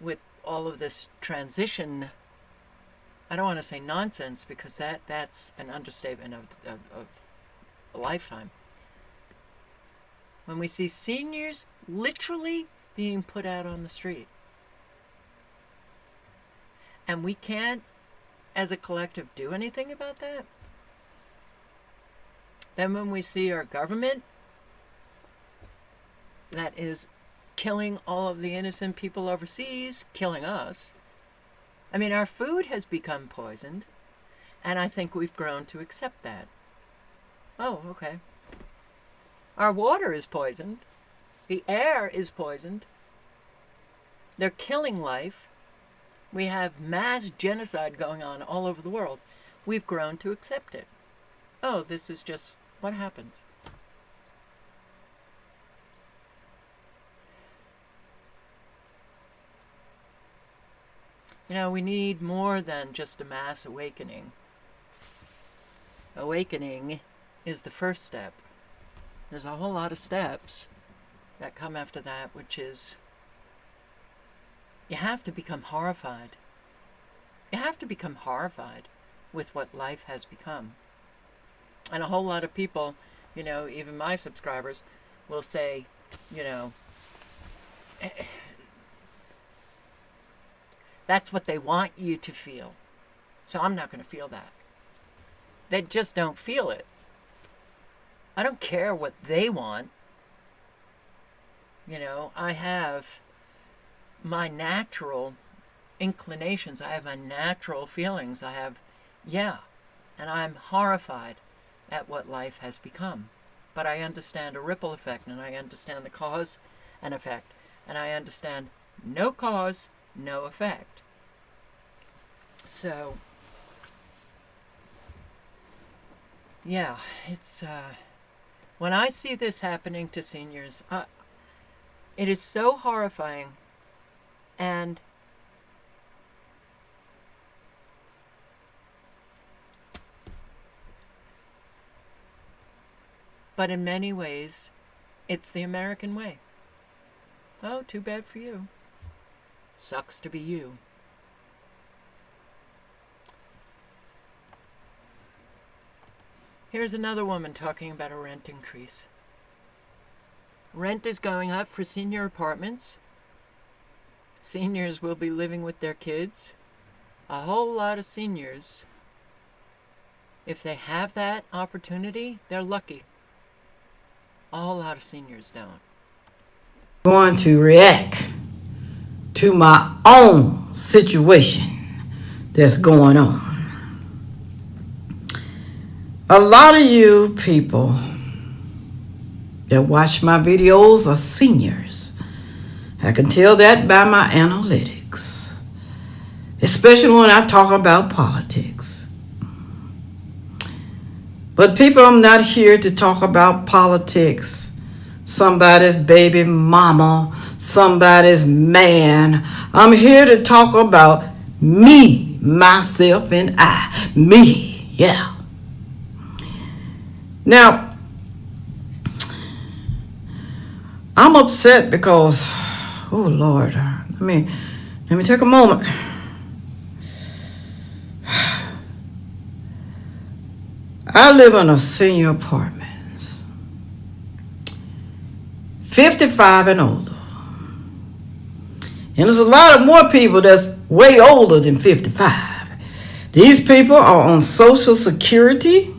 with all of this transition, I don't want to say nonsense because that's an understatement of a lifetime. When we see seniors literally being put out on the street, and we can't, as a collective, do anything about that, then when we see our government that is killing all of the innocent people overseas, killing us, I mean, our food has become poisoned, and I think we've grown to accept that. Oh, okay. Our water is poisoned. The air is poisoned. They're killing life. We have mass genocide going on all over the world. We've grown to accept it. Oh, this is just what happens. You know, we need more than just a mass awakening. Awakening is the first step. There's a whole lot of steps that come after that, which is you have to become horrified. You have to become horrified with what life has become. And a whole lot of people, you know, even my subscribers, will say, you know, that's what they want you to feel. So I'm not going to feel that. They just don't feel it. I don't care what they want. You know, I have my natural inclinations. I have my natural feelings. I have, and I'm horrified at what life has become. But I understand a ripple effect, and I understand the cause and effect, and I understand no cause, no effect. So, yeah, it's, when I see this happening to seniors, it is so horrifying, and but in many ways, it's the American way. Oh, too bad for you. Sucks to be you. Here's another woman talking about a rent increase. Rent is going up for senior apartments. Seniors will be living with their kids. A whole lot of seniors, if they have that opportunity, they're lucky. A whole lot of seniors don't. Going to react to my own situation that's going on. A lot of you people that watch my videos are seniors. I can tell that by my analytics, especially when I talk about politics. But people, I'm not here to talk about politics, somebody's baby mama, somebody's man. I'm here to talk about me myself, and I. Me, yeah. Now, I'm upset because, oh Lord, let me take a moment. I live in a senior apartment, 55 and older. And there's a lot of more people that's way older than 55. These people are on Social Security.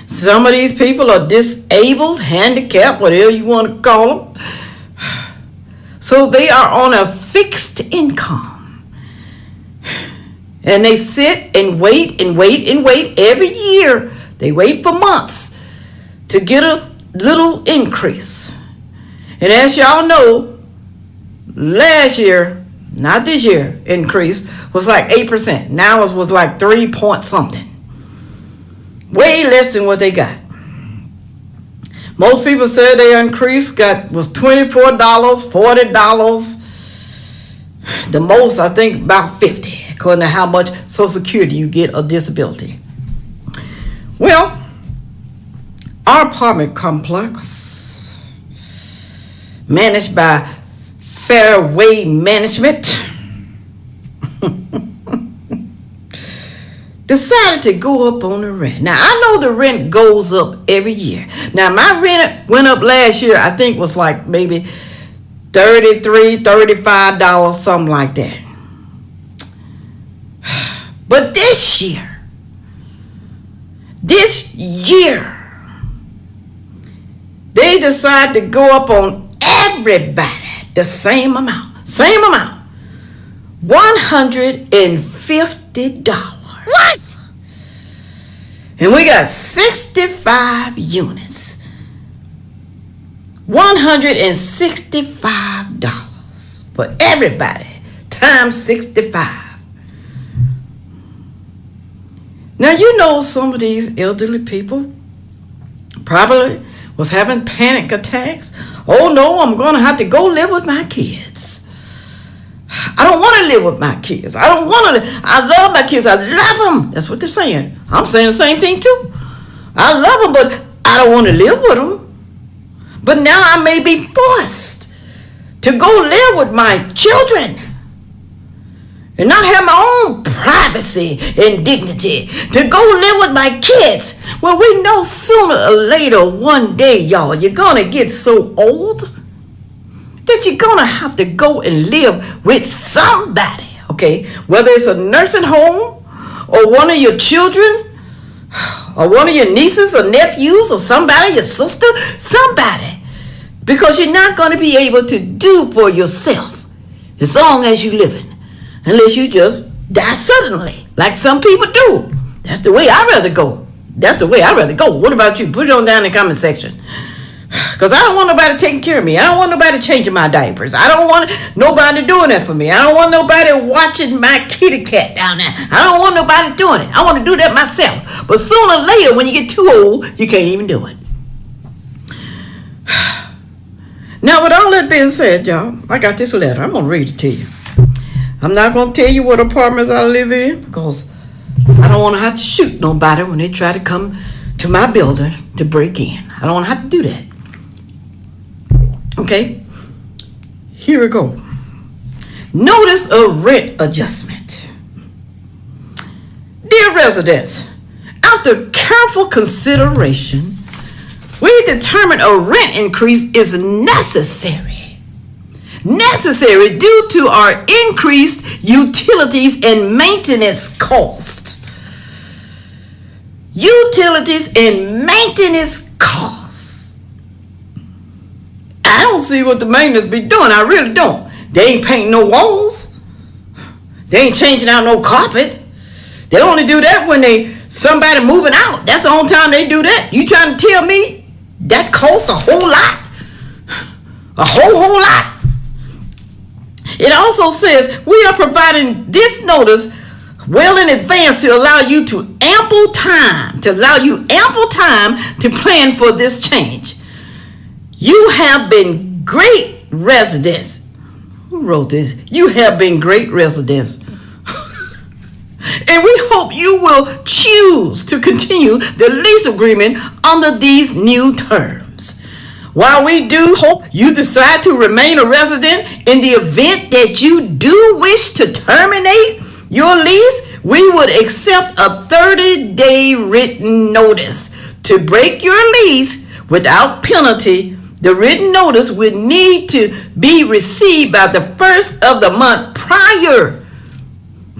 Some of these people are disabled, handicapped, whatever you want to call them. So they are on a fixed income. And they sit and wait and wait and wait every year. They wait for months to get a little increase. And as y'all know, last year, not this year, increase was like 8%. Now it was like 3 point something. Way less than what they got. Most people said they increased was $24, $40. The most, I think, about 50, according to how much Social Security you get a disability. Well, our apartment complex, managed by Fairway Management, decided to go up on the rent. Now, I know the rent goes up every year. Now, my rent went up last year, I think was like maybe $33, $35, something like that. But this year, they decide to go up on everybody the same amount. $150. What? And we got 65 units. $165 for everybody times 65. Now, you know, some of these elderly people probably was having panic attacks. Oh no, I'm going to have to go live with my kids. I don't want to live with my kids. I love my kids. I love them. That's what they're saying. I'm saying the same thing too. I love them, but I don't want to live with them. But now I may be forced to go live with my children and not have my own privacy and dignity, to go live with my kids. Well, we know sooner or later, one day, y'all, you're going to get so old that you're going to have to go and live with somebody, okay? Whether it's a nursing home or one of your children or one of your nieces or nephews or somebody, your sister, somebody. Because you're not going to be able to do for yourself as long as you're living. Unless you just die suddenly, like some people do. That's the way I'd rather go. What about you? Put it on down in the comment section. Because I don't want nobody taking care of me. I don't want nobody changing my diapers. I don't want nobody doing that for me. I don't want nobody watching my kitty cat down there. I don't want nobody doing it. I want to do that myself. But sooner or later, when you get too old, you can't even do it. Now, with all that being said, y'all, I got this letter. I'm going to read it to you. I'm not going to tell you what apartments I live in because I don't want to have to shoot nobody when they try to come to my building to break in. I don't want to have to do that. Okay, here we go. Notice of rent adjustment. Dear residents, after careful consideration, we determined a rent increase is necessary due to our increased utilities and maintenance costs. I don't see what the maintenance be doing. I really don't. They ain't painting no walls. They ain't changing out no carpet. They only do that when somebody moving out. That's the only time they do that. You trying to tell me that costs a whole lot? A whole lot. It also says we are providing this notice well in advance to allow you ample time to plan for this change. You have been great residents. Who wrote this? You have been great residents and we hope you will choose to continue the lease agreement under these new terms. While we do hope you decide to remain a resident, in the event that you do wish to terminate your lease, we would accept a 30-day written notice. To break your lease without penalty, the written notice would need to be received by the first of the month prior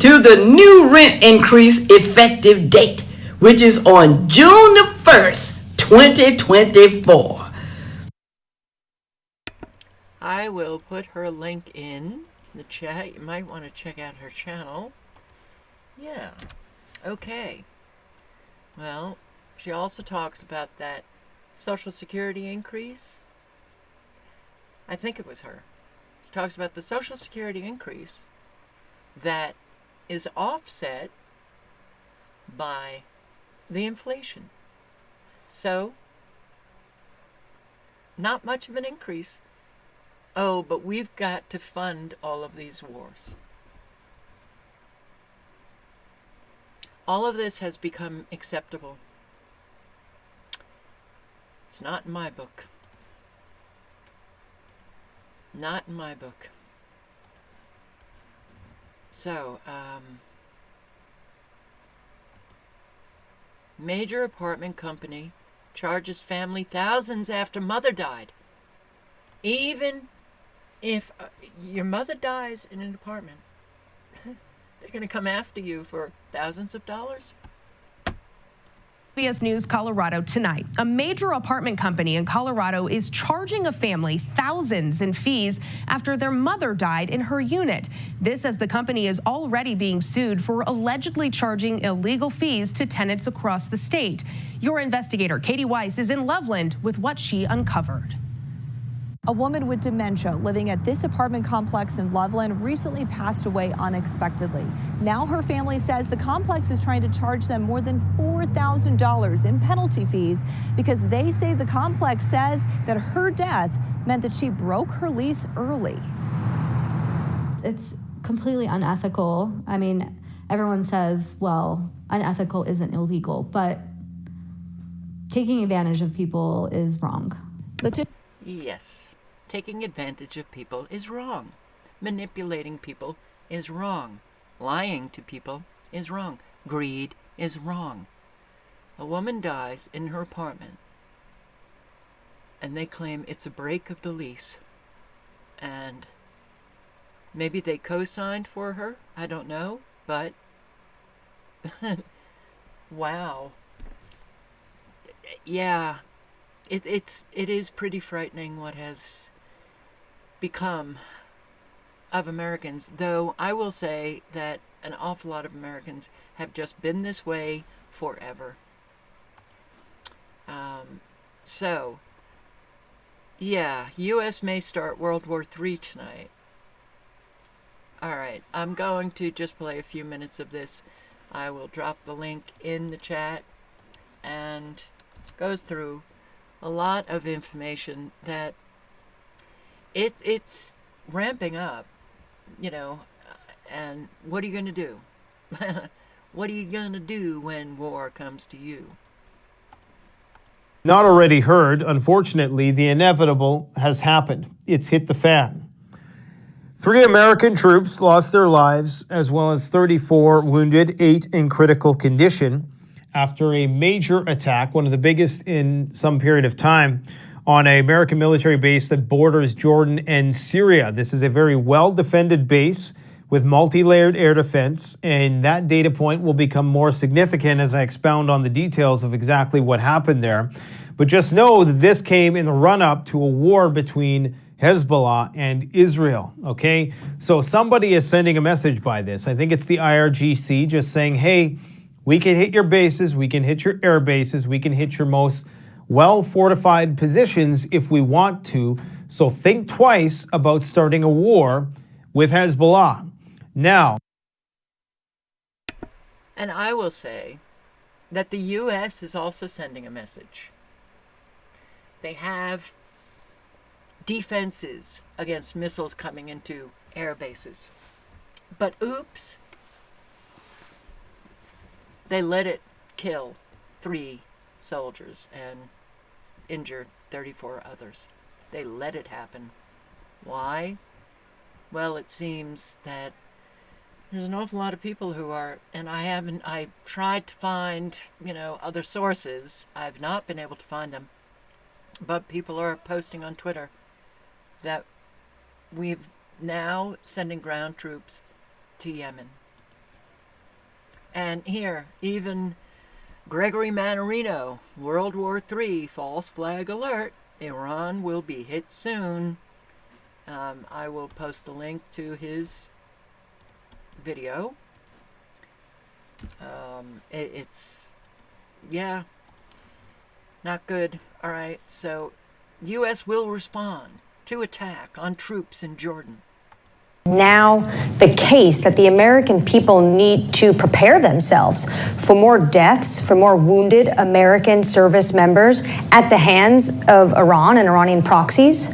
to the new rent increase effective date, which is on June the 1st, 2024. I will put her link in the chat. You might want to check out her channel. Yeah. Okay. Well, she also talks about that Social Security increase. I think it was her. She talks about the Social Security increase that is offset by the inflation. So, not much of an increase. Oh, but we've got to fund all of these wars. All of this has become acceptable. It's not in my book. Not in my book. So, major apartment company charges family thousands after mother died. Even if your mother dies in an apartment, they're going to come after you for thousands of dollars. CBS News Colorado tonight. A major apartment company in Colorado is charging a family thousands in fees after their mother died in her unit. This as the company is already being sued for allegedly charging illegal fees to tenants across the state. Your investigator, Katie Weiss, is in Loveland with what she uncovered. A woman with dementia living at this apartment complex in Loveland recently passed away unexpectedly. Now her family says the complex is trying to charge them more than $4,000 in penalty fees because they say the complex says that her death meant that she broke her lease early. It's completely unethical. I mean, everyone says, well, unethical isn't illegal, but taking advantage of people is wrong. Yes. Taking advantage of people is wrong. Manipulating people is wrong. Lying to people is wrong. Greed is wrong. A woman dies in her apartment and they claim it's a break of the lease. And maybe they co-signed for her. I don't know, but wow. Yeah. It is pretty frightening what has become of Americans, though I will say that an awful lot of Americans have just been this way forever. So, yeah, U.S. may start World War III tonight. Alright, I'm going to just play a few minutes of this. I will drop the link in the chat, and goes through a lot of information that it's ramping up, you know, and what are you going to do? What are you going to do when war comes to you? Not already heard, unfortunately, the inevitable has happened. It's hit the fan. 3 American troops lost their lives, as well as 34 wounded, 8 in critical condition, after a major attack, one of the biggest in some period of time, on an American military base that borders Jordan and Syria. This is a very well-defended base with multi-layered air defense, and that data point will become more significant as I expound on the details of exactly what happened there. But just know that this came in the run-up to a war between Hezbollah and Israel, okay? So somebody is sending a message by this. I think it's the IRGC just saying, hey, we can hit your bases, we can hit your air bases, we can hit your most well-fortified positions if we want to. So think twice about starting a war with Hezbollah. Now, and I will say that the U.S. is also sending a message. They have defenses against missiles coming into air bases. But oops, They let it kill 3 soldiers and injure 34 others. They let it happen. Why? Well, it seems that there's an awful lot of people who are, and I tried to find, other sources. I've not been able to find them. But people are posting on Twitter that we've now sending ground troops to Yemen. And here, even Gregory Mannarino, World War III, false flag alert. Iran will be hit soon. I will post the link to his video. It's not good. All right, so U.S. will respond to attack on troops in Jordan. Now the case that the American people need to prepare themselves for more deaths, for more wounded American service members at the hands of Iran and Iranian proxies?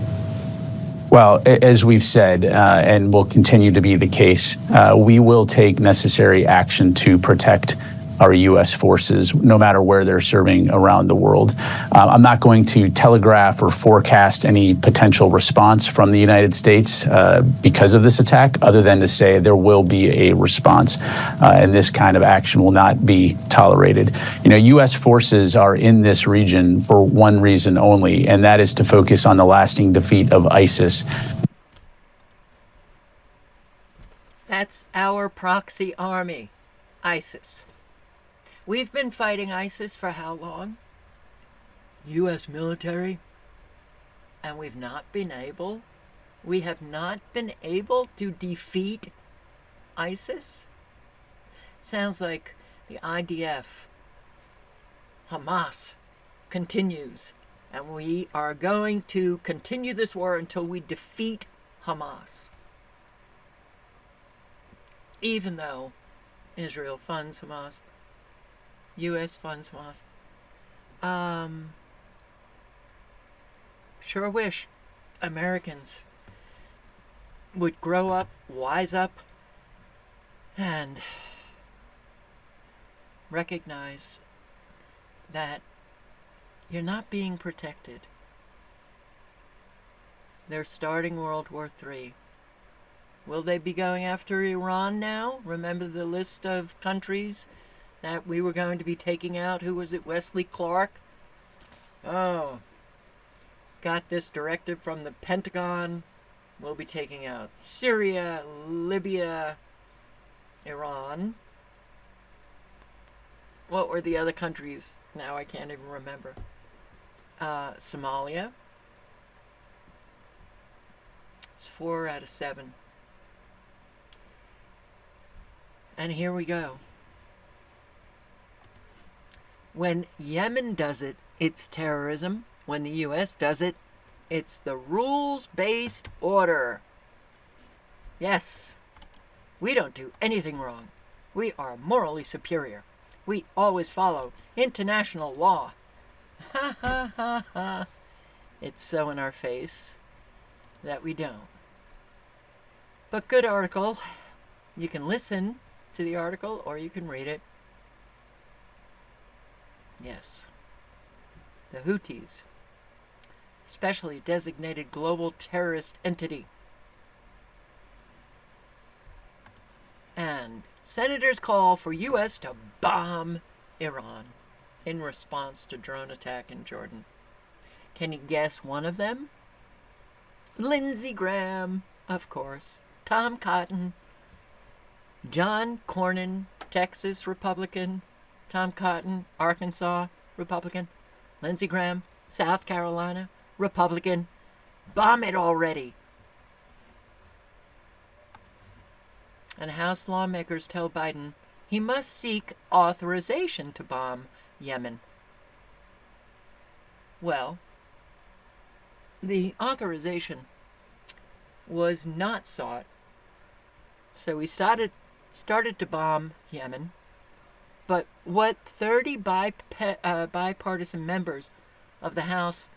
Well, as we've said, and will continue to be the case, we will take necessary action to protect our U.S. forces, no matter where they're serving around the world. I'm not going to telegraph or forecast any potential response from the United States because of this attack, other than to say there will be a response, and this kind of action will not be tolerated. U.S. forces are in this region for one reason only, and that is to focus on the lasting defeat of ISIS. That's our proxy army, ISIS. We've been fighting ISIS for how long? U.S. military? And we have not been able to defeat ISIS? Sounds like the IDF, Hamas, continues. And we are going to continue this war until we defeat Hamas. Even though Israel funds Hamas. U.S. funds Hamas. Sure wish Americans would grow up, wise up, and recognize that you're not being protected. They're starting World War III. Will they be going after Iran now? Remember the list of countries that we were going to be taking out? Who was it? Wesley Clark? Oh. Got this directive from the Pentagon. We'll be taking out Syria, Libya, Iran. What were the other countries? Now I can't even remember. Somalia. It's 4 out of 7. And here we go. When Yemen does it, it's terrorism. When the U.S. does it, it's the rules-based order. Yes, we don't do anything wrong. We are morally superior. We always follow international law. Ha ha ha ha. It's so in our face that we don't. But good article. You can listen to the article or you can read it. Yes. The Houthis, specially designated global terrorist entity. And senators call for U.S. to bomb Iran in response to drone attack in Jordan. Can you guess one of them? Lindsey Graham, of course. Tom Cotton. John Cornyn, Texas Republican. Tom Cotton, Arkansas Republican. Lindsey Graham, South Carolina Republican. Bomb it already. And House lawmakers tell Biden he must seek authorization to bomb Yemen. Well, the authorization was not sought. So we started to bomb Yemen. But what 30 bipartisan members of the House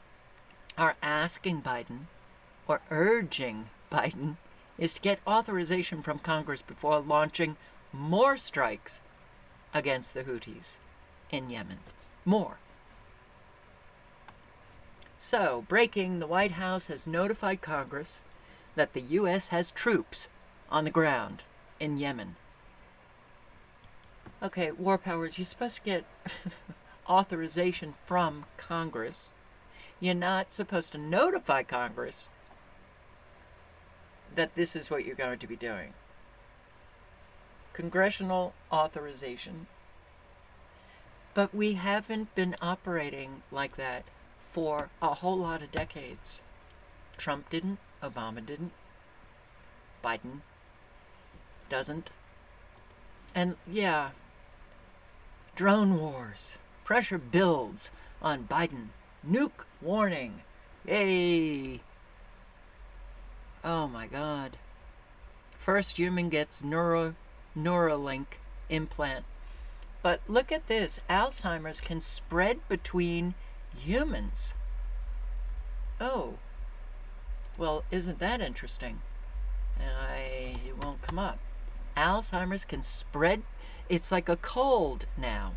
are asking Biden, or urging Biden, is to get authorization from Congress before launching more strikes against the Houthis in Yemen. More. So, breaking, the White House has notified Congress that the U.S. has troops on the ground in Yemen. Okay, War Powers, you're supposed to get authorization from Congress. You're not supposed to notify Congress that this is what you're going to be doing. Congressional authorization. But we haven't been operating like that for a whole lot of decades. Trump didn't, Obama didn't, Biden doesn't. And yeah, drone wars. Pressure builds on Biden. Nuke warning. Yay. Oh my God. First human gets Neuralink implant. But look at this. Alzheimer's can spread between humans. Oh. Well, isn't that interesting? And it won't come up. Alzheimer's can spread. It's like a cold now.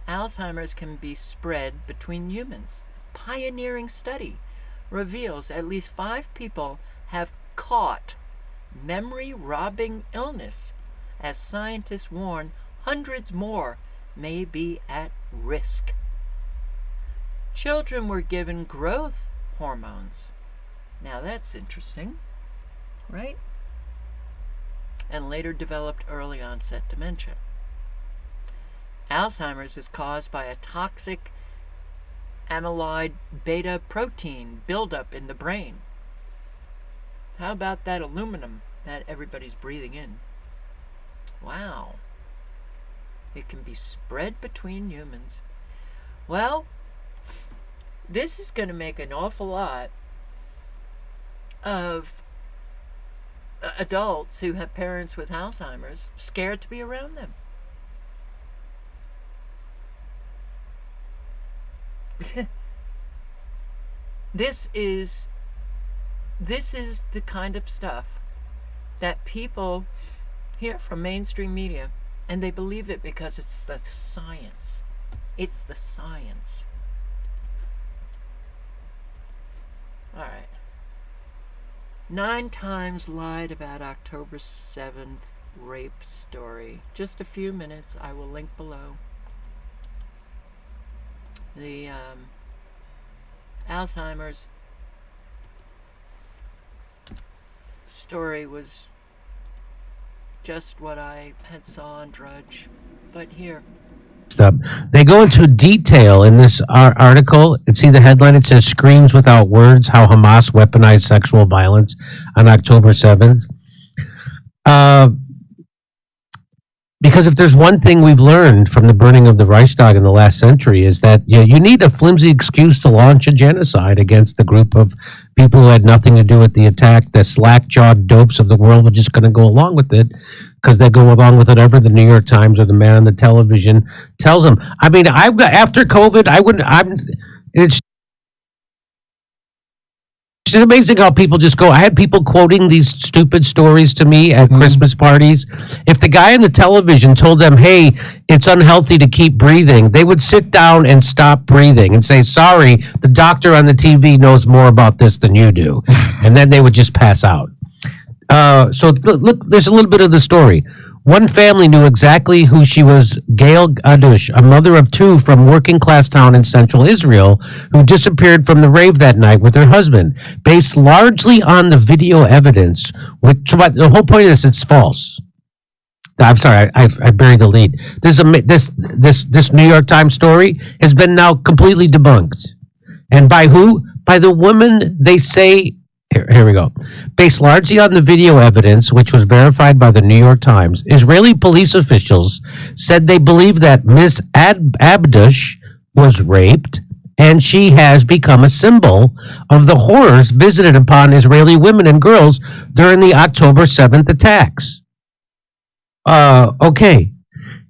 Alzheimer's can be spread between humans. Pioneering study reveals at least 5 people have caught memory-robbing illness. As scientists warn, hundreds more may be at risk. Children were given growth hormones. Now that's interesting, right? And later developed early onset dementia. Alzheimer's is caused by a toxic amyloid beta protein buildup in the brain. How about that aluminum that everybody's breathing in? Wow. It can be spread between humans. Well, this is going to make an awful lot of adults who have parents with Alzheimer's scared to be around them. This is the kind of stuff that people hear from mainstream media, and they believe it because it's the science. It's the science. All right. 9 times lied about October 7th rape story. Just a few minutes. I will link below. The Alzheimer's story was just what I had saw on Drudge, but here. Stuff. They go into detail in this article. See the headline? It says "Screams Without Words: How Hamas Weaponized Sexual Violence on October 7th." Because if there's one thing we've learned from the burning of the Reichstag in the last century is that you need a flimsy excuse to launch a genocide against the group of people who had nothing to do with the attack. The slack-jawed dopes of the world were just going to go along with it because they go along with whatever the New York Times or the man on the television tells them. I mean, after COVID, it's amazing how people just go. I had people quoting these stupid stories to me at Christmas parties. If the guy on the television told them, hey, it's unhealthy to keep breathing, they would sit down and stop breathing and say, sorry, the doctor on the TV knows more about this than you do. And then they would just pass out. So look, there's a little bit of the story. One family knew exactly who she was, Gail Adush, a mother of 2 from working-class town in central Israel, who disappeared from the rave that night with her husband, based largely on the video evidence. The whole point of this, it's false. I'm sorry, I buried the lead. This New York Times story has been now completely debunked. And by who? By the woman they say... Here we go. Based largely on the video evidence, which was verified by the New York Times, Israeli police officials said they believe that Ms. Abdush was raped, and she has become a symbol of the horrors visited upon Israeli women and girls during the October 7th attacks. Okay.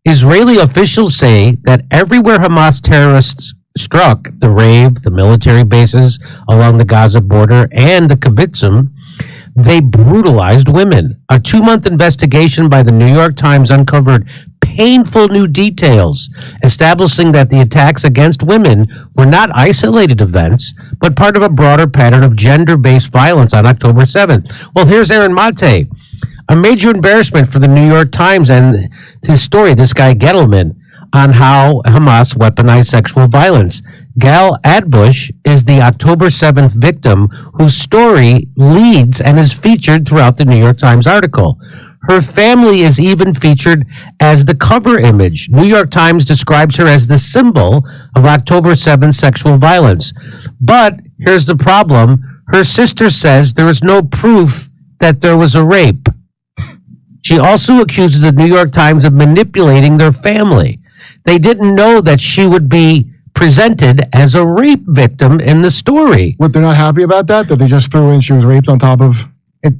Israeli officials say that everywhere Hamas terrorists struck, the rave, the military bases along the Gaza border, and the kibbutzim, they brutalized women. A 2-month investigation by the New York Times uncovered painful new details, establishing that the attacks against women were not isolated events, but part of a broader pattern of gender-based violence on October 7th. Well, here's Aaron Mate. A major embarrassment for the New York Times and his story, this guy Gettleman, on how Hamas weaponized sexual violence. Gal Adbush is the October 7th victim whose story leads and is featured throughout the New York Times article. Her family is even featured as the cover image. New York Times describes her as the symbol of October 7th sexual violence. But here's the problem. Her sister says there is no proof that there was a rape. She also accuses the New York Times of manipulating their family. They didn't know that she would be presented as a rape victim in the story. What, they're not happy about that? That they just threw in she was raped on top of it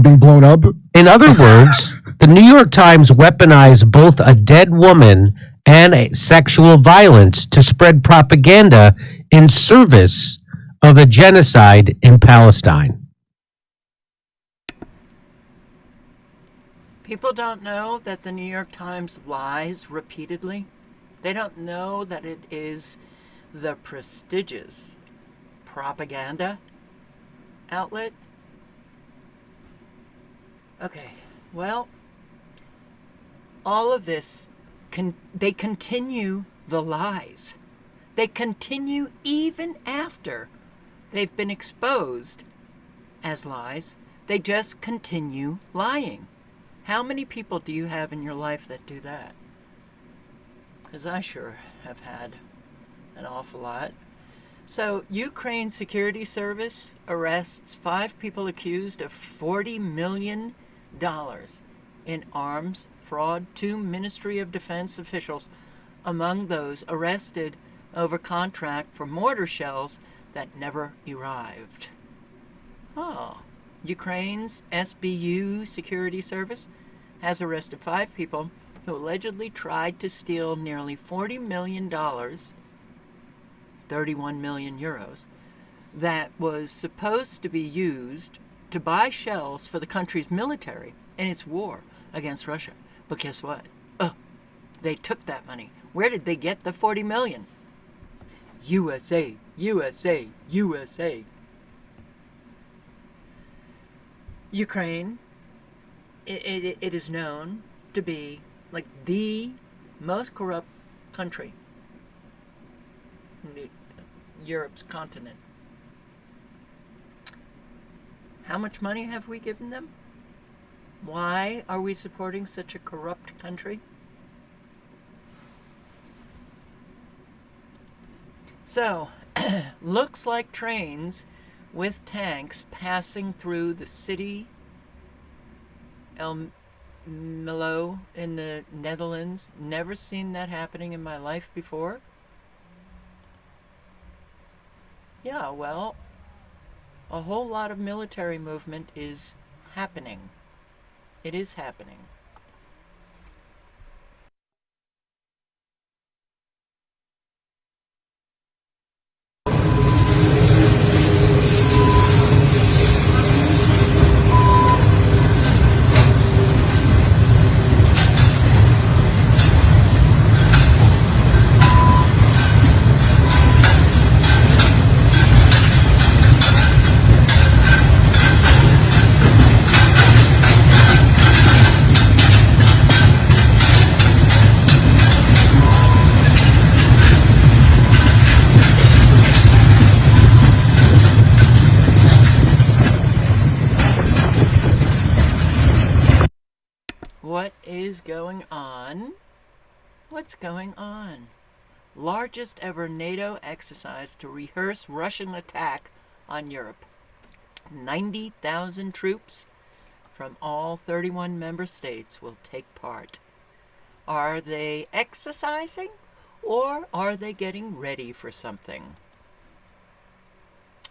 being blown up? In other words, the New York Times weaponized both a dead woman and a sexual violence to spread propaganda in service of a genocide in Palestine. People don't know that the New York Times lies repeatedly. They don't know that it is the prestigious propaganda outlet. Okay, well, all of this, they continue the lies. They continue even after they've been exposed as lies. They just continue lying. How many people do you have in your life that do that? Because I sure have had an awful lot. So, Ukraine Security Service arrests 5 people accused of $40 million in arms fraud. 2 Ministry of Defense officials among those arrested over contract for mortar shells that never arrived. Oh. Ukraine's SBU Security Service has arrested 5 people who allegedly tried to steal nearly $40 million, 31 million euros, that was supposed to be used to buy shells for the country's military in its war against Russia. But guess what? Oh, they took that money. Where did they get the 40 million? USA, USA, USA. Ukraine, it is known to be like the most corrupt country in Europe's continent. How much money have we given them? Why are we supporting such a corrupt country? So, looks like trains with tanks passing through the city Melo in the Netherlands. Never seen that happening in my life before. Yeah, well, a whole lot of military movement is happening. It is happening. What is going on? What's going on? Largest ever NATO exercise to rehearse Russian attack on Europe. 90,000 troops from all 31 member states will take part. Are they exercising or are they getting ready for something?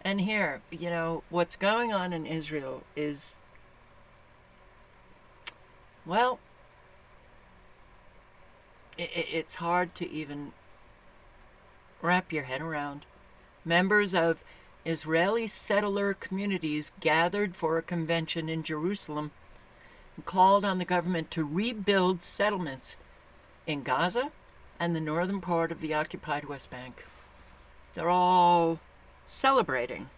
And here, you know, what's going on in Israel is, well, it's hard to even wrap your head around. Members of Israeli settler communities gathered for a convention in Jerusalem and called on the government to rebuild settlements in Gaza and the northern part of the occupied West Bank. They're all celebrating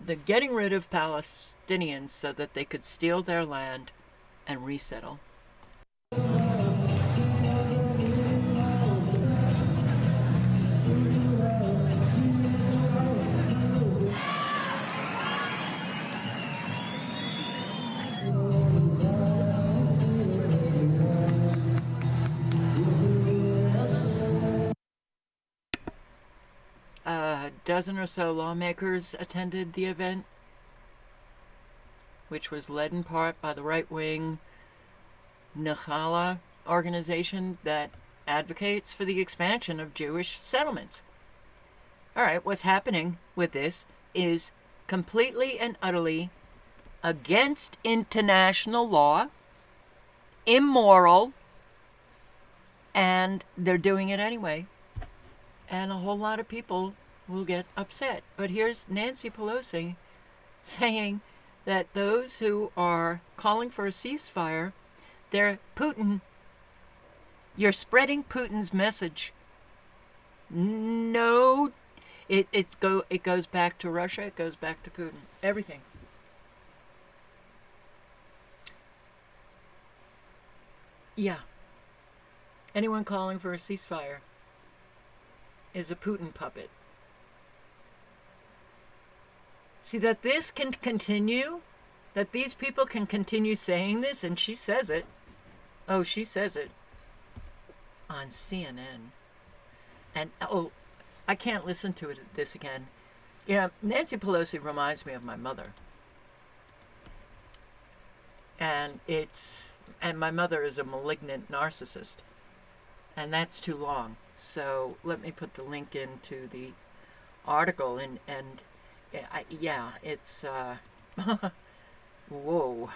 the getting rid of Palestinians so that they could steal their land and resettle. A dozen or so lawmakers attended the event, which was led in part by the right-wing Nahala organization that advocates for the expansion of Jewish settlements. All right, what's happening with this is completely and utterly against international law, immoral, and they're doing it anyway. And a whole lot of people will get upset. But here's Nancy Pelosi saying that those who are calling for a ceasefire, they're Putin. You're spreading Putin's message. No, it goes back to Russia. It goes back to Putin. Everything. Yeah. Anyone calling for a ceasefire is a Putin puppet. See, that this can continue, that these people can continue saying this, and she says it. Oh, she says it on CNN. And, oh, I can't listen to this again. You know, Nancy Pelosi reminds me of my mother. And my mother is a malignant narcissist. And that's too long. So let me put the link into the article, and yeah, it's whoa.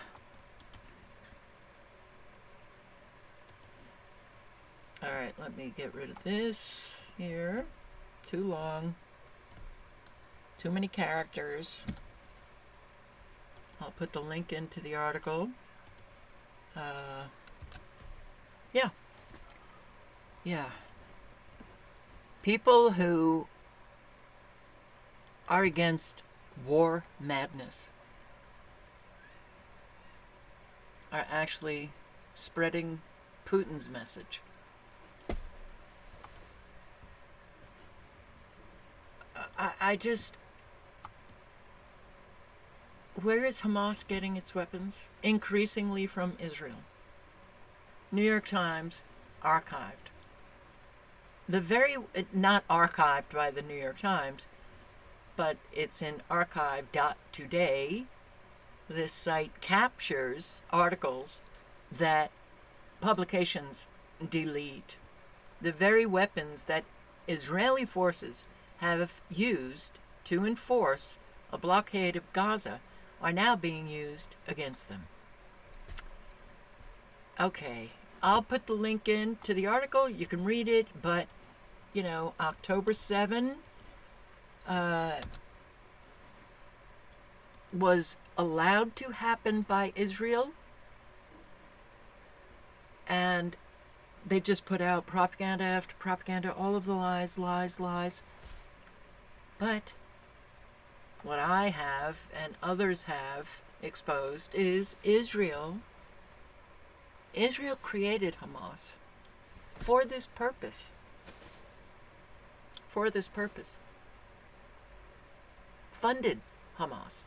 All right, let me get rid of this here. Too long. Too many characters. I'll put the link into the article. Yeah. Yeah. People who are against war madness are actually spreading Putin's message. I just... Where is Hamas getting its weapons? Increasingly from Israel. New York Times archived. Not archived by the New York Times, but it's in archive.today. This site captures articles that publications delete. The very weapons that Israeli forces have used to enforce a blockade of Gaza are now being used against them. Okay, I'll put the link in to the article. You can read it, but, you know, October 7 was allowed to happen by Israel, and they just put out propaganda after propaganda, all of the lies, lies, lies. But what I have and others have exposed is Israel created Hamas for this purpose. For this purpose. Funded Hamas.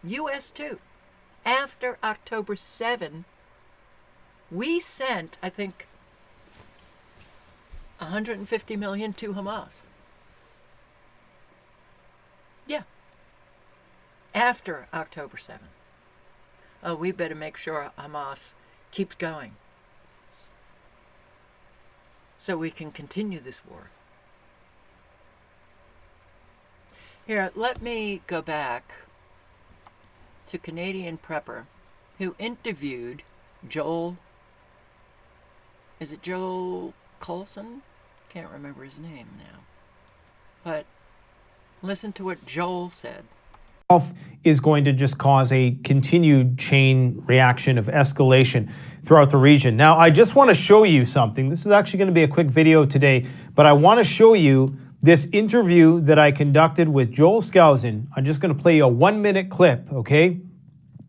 U.S. too. After October 7, we sent, I think, $150 million to Hamas. Yeah. After October 7. Oh, we better make sure Hamas keeps going so we can continue this war. Here, let me go back to Canadian Prepper, who interviewed Joel Colson? Can't remember his name now. But listen to what Joel said. is going to just cause a continued chain reaction of escalation throughout the region. Now, I just want to show you something. This is actually going to be a quick video today, but I want to show you this interview that I conducted with Joel Skousen. I'm just going to play you a 1-minute clip, okay?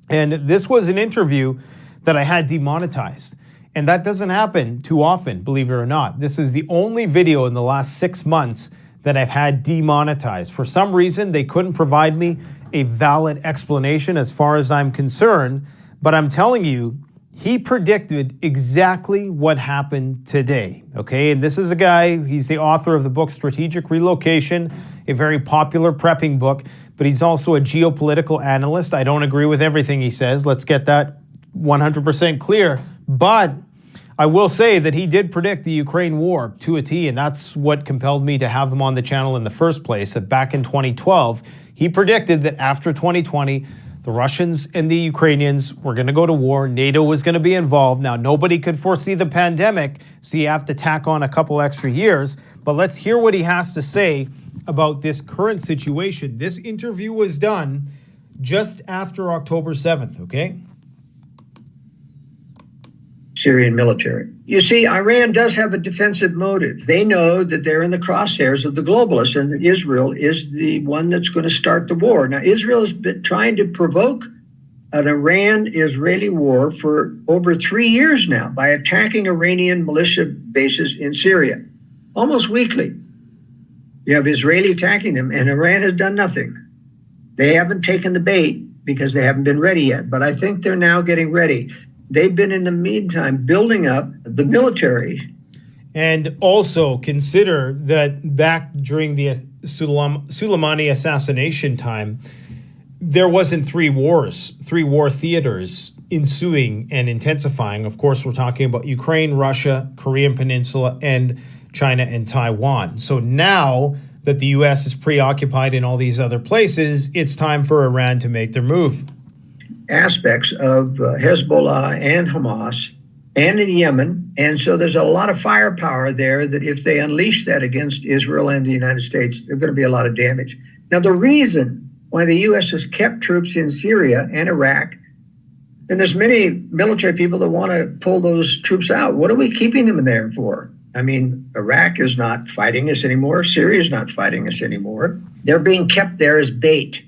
And this was an interview that I had demonetized. And that doesn't happen too often, believe it or not. This is the only video in the last 6 months that I've had demonetized. For some reason, they couldn't provide me a valid explanation as far as I'm concerned. But I'm telling you, he predicted exactly what happened today, okay? And this is a guy, he's the author of the book Strategic Relocation, a very popular prepping book, but he's also a geopolitical analyst. I don't agree with everything he says. Let's get that 100% clear. But I will say that he did predict the Ukraine war to a T, and that's what compelled me to have him on the channel in the first place. That back in 2012, he predicted that after 2020, the Russians and the Ukrainians were going to go to war. NATO was going to be involved. Now, nobody could foresee the pandemic, so you have to tack on a couple extra years. But let's hear what he has to say about this current situation. This interview was done just after October 7th, okay? Syrian military. You see, Iran does have a defensive motive. They know that they're in the crosshairs of the globalists and that Israel is the one that's going to start the war. Now, Israel has been trying to provoke an Iran-Israeli war for over 3 years now by attacking Iranian militia bases in Syria, almost weekly. You have Israeli attacking them, and Iran has done nothing. They haven't taken the bait because they haven't been ready yet, but I think they're now getting ready. They've been, in the meantime, building up the military. And also consider that back during the Soleimani assassination time, there wasn't three war theaters ensuing and intensifying. Of course, we're talking about Ukraine, Russia, Korean Peninsula, and China and Taiwan. So now that the U.S. is preoccupied in all these other places, it's time for Iran to make their move. Aspects of Hezbollah and Hamas and in Yemen. And so there's a lot of firepower there that if they unleash that against Israel and the United States, there's going to be a lot of damage. Now, the reason why the U.S. has kept troops in Syria and Iraq, and there's many military people that want to pull those troops out. What are we keeping them in there for? I mean, Iraq is not fighting us anymore. Syria is not fighting us anymore. They're being kept there as bait.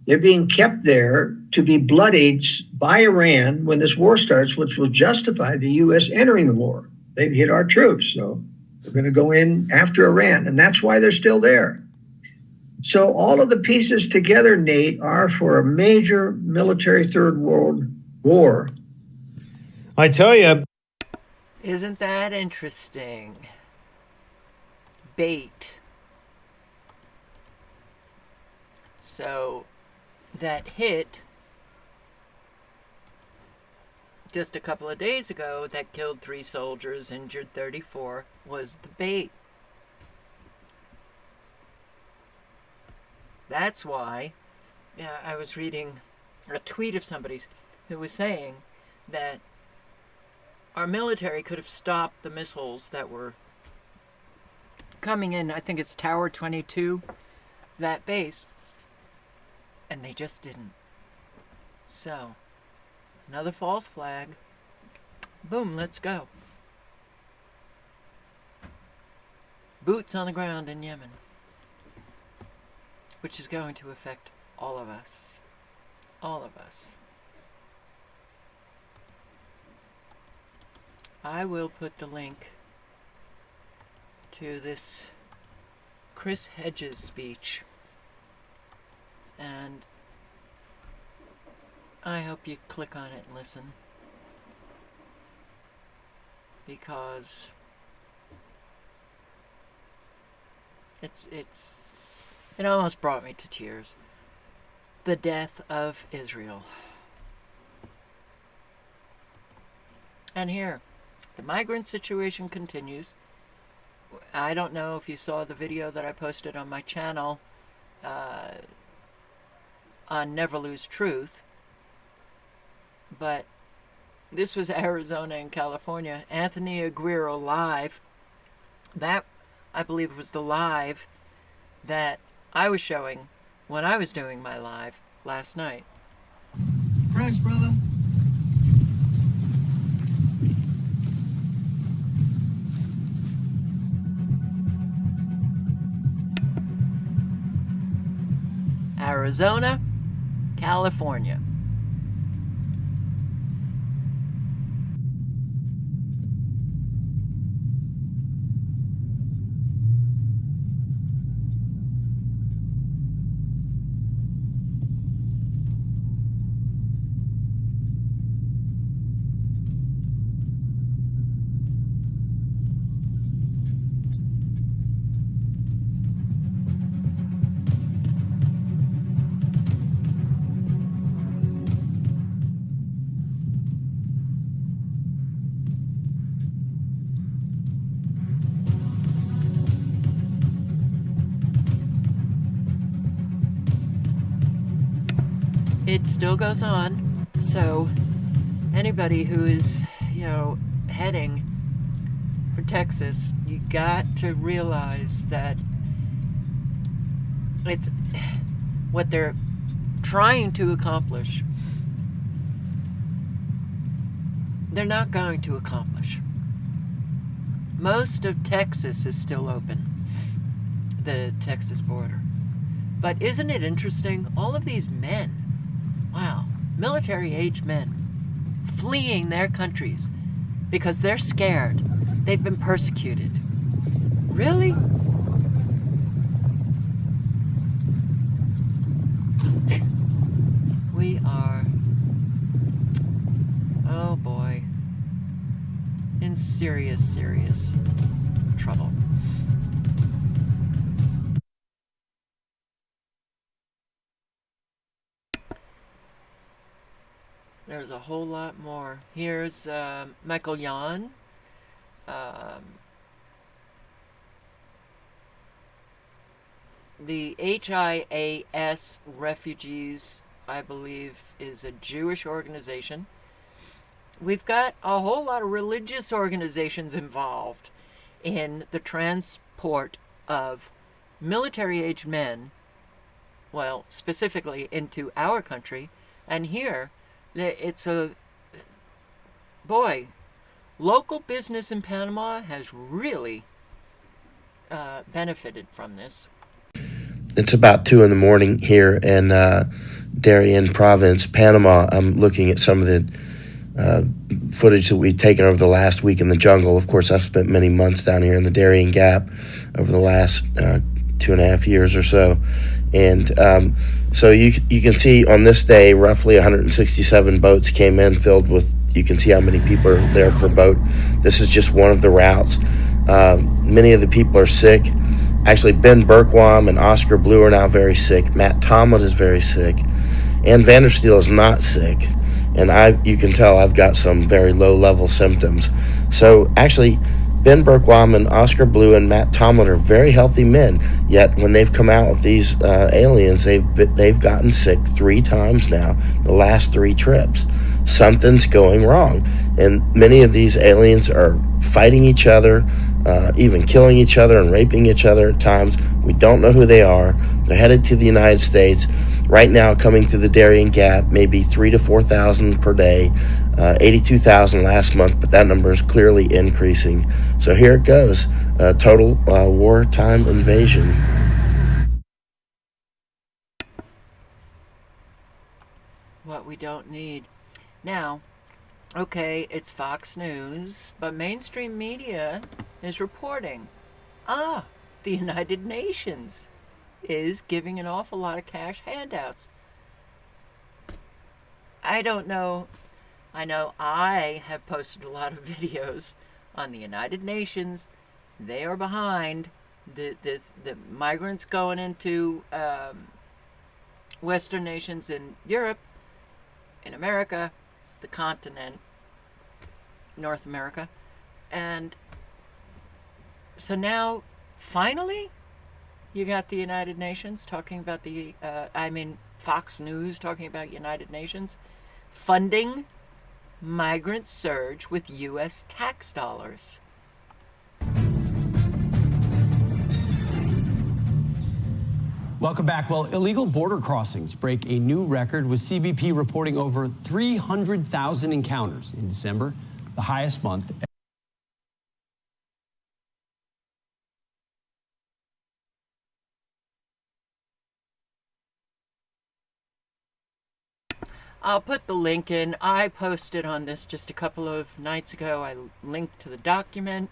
They're being kept there to be bloodied by Iran when this war starts, which will justify the U.S. entering the war. They've hit our troops, so they're going to go in after Iran, and that's why they're still there. So all of the pieces together, Nate, are for a major military third world war. I tell you. Isn't that interesting? Bait. So that hit just a couple of days ago that killed 3 soldiers, injured 34, was the bait. That's why, I was reading a tweet of somebody's who was saying that our military could have stopped the missiles that were coming in, I think it's Tower 22, that base, and they just didn't. So, another false flag. Boom, let's go. Boots on the ground in Yemen, which is going to affect all of us. All of us. I will put the link to this Chris Hedges speech, and I hope you click on it and listen, because it almost brought me to tears. The death of Israel. And here, the migrant situation continues. I don't know if you saw the video that I posted on my channel on Never Lose Truth, but this was Arizona and California. Anthony Aguero live. That, I believe, was the live that I was showing when I was doing my live last night. Thanks, brother. Arizona, California. It still goes on, so anybody who is, heading for Texas, you got to realize that it's what they're trying to accomplish. They're not going to accomplish. Most of Texas is still open, the Texas border. But isn't it interesting? All of these men, wow, military-age men, fleeing their countries because they're scared. They've been persecuted. Really? We are, oh boy, in serious, serious trouble. There's a whole lot more. Here's Michael Yon. The HIAS Refugees, I believe, is a Jewish organization. We've got a whole lot of religious organizations involved in the transport of military-aged men, well, specifically into our country. And here, it's local business in Panama has really benefited from this. It's about 2 a.m. here in Darien Province, Panama. I'm looking at some of the footage that we've taken over the last week in the jungle. Of course, I've spent many months down here in the Darien Gap over the last 2.5 years or so. And so you can see on this day, roughly 167 boats came in filled with, you can see how many people are there per boat. This is just one of the routes. Many of the people are sick. Actually, Ben Berkwam and Oscar Blue are now very sick. Matt Tomlin is very sick. Ann Vandersteel is not sick. And you can tell I've got some very low-level symptoms. So actually, Ben Berkwam and Oscar Blue and Matt Tomlin are very healthy men. Yet when they've come out with these aliens, they've gotten sick 3 times now, the last 3 trips. Something's going wrong. And many of these aliens are fighting each other, even killing each other and raping each other at times. We don't know who they are. They're headed to the United States. Right now, coming through the Darien Gap, maybe 3,000 to 4,000 per day, 82,000 last month, but that number is clearly increasing. So here it goes, total wartime invasion. What we don't need. Now, okay, it's Fox News, but mainstream media is reporting, the United Nations is giving an awful lot of cash handouts. I don't know. I know I have posted a lot of videos on the United Nations. They are behind the migrants going into Western nations in Europe, in America, the continent, North America. And so now, finally, you got the United Nations talking about Fox News talking about United Nations funding migrant surge with U.S. tax dollars. Welcome back. Well, illegal border crossings break a new record, with CBP reporting over 300,000 encounters in December, the highest month. I'll put the link in. I posted on this just a couple of nights ago. I linked to the document,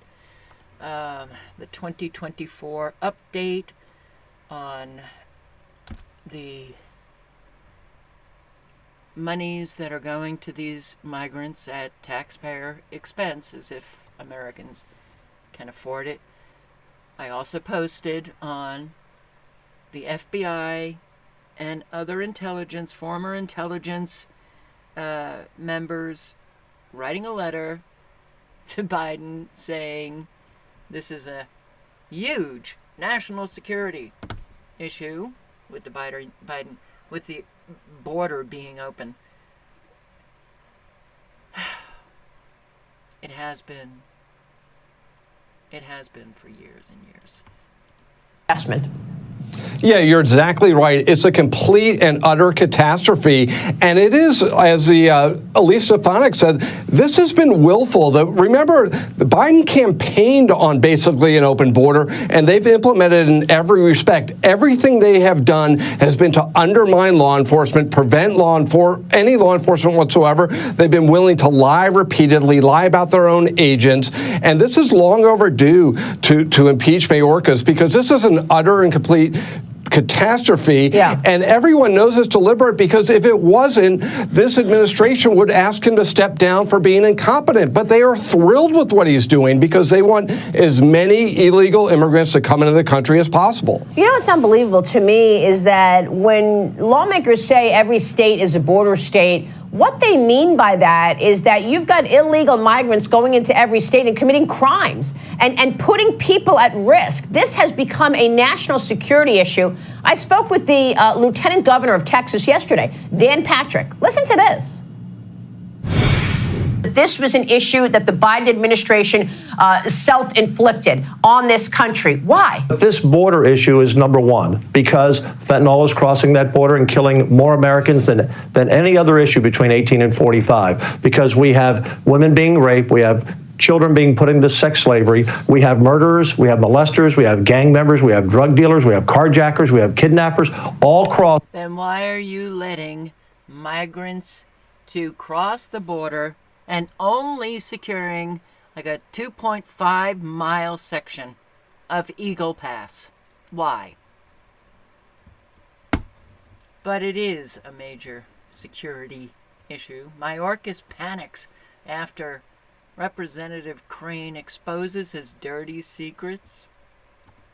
the 2024 update on the monies that are going to these migrants at taxpayer expense, as if Americans can afford it. I also posted on the FBI and other intelligence, former intelligence members writing a letter to Biden saying this is a huge national security issue with the Biden with the border being open. It has been for years and years. Yeah, you're exactly right. It's a complete and utter catastrophe. And it is, as the Elise Stefanik said, this has been willful. Remember, Biden campaigned on basically an open border, and they've implemented in every respect. Everything they have done has been to undermine law enforcement, prevent any law enforcement whatsoever. They've been willing to lie repeatedly, lie about their own agents. And this is long overdue to impeach Mayorkas, because this is an utter and complete catastrophe. Yeah. And everyone knows it's deliberate, because if it wasn't, this administration would ask him to step down for being incompetent. But they are thrilled with what he's doing, because they want as many illegal immigrants to come into the country as possible. You know what's unbelievable to me is that when lawmakers say every state is a border state, what they mean by that is that you've got illegal migrants going into every state and committing crimes and putting people at risk. This has become a national security issue. I spoke with the Lieutenant Governor of Texas yesterday, Dan Patrick. Listen to this. This was an issue that the Biden administration self-inflicted on this country. Why? This border issue is number one, because fentanyl is crossing that border and killing more Americans than any other issue between 18 and 45, because we have women being raped, we have children being put into sex slavery, we have murderers, we have molesters, we have gang members, we have drug dealers, we have carjackers, we have kidnappers, all cross. Then why are you letting migrants to cross the border and only securing like a 2.5 mile section of Eagle Pass? Why? But it is a major security issue. Mayorkas panics after Representative Crane exposes his dirty secrets.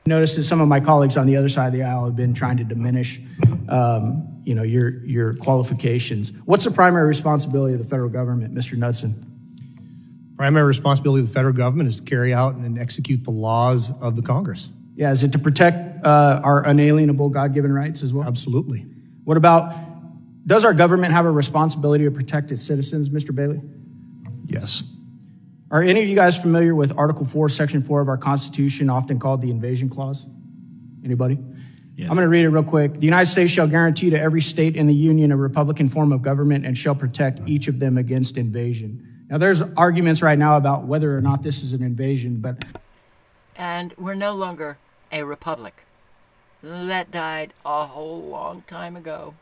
Notice that some of my colleagues on the other side of the aisle have been trying to diminish, your qualifications. What's the primary responsibility of the federal government, Mr. Knudsen? Primary responsibility of the federal government is to carry out and execute the laws of the Congress. Yeah, is it to protect our unalienable God-given rights as well? Absolutely. What about, does our government have a responsibility to protect its citizens, Mr. Bailey? Yes. Are any of you guys familiar with Article 4, Section 4 of our Constitution, often called the Invasion Clause? Anybody? Yes. I'm going to read it real quick. The United States shall guarantee to every state in the Union a republican form of government and shall protect each of them against invasion. Now, there's arguments right now about whether or not this is an invasion, but... And we're no longer a republic. That died a whole long time ago.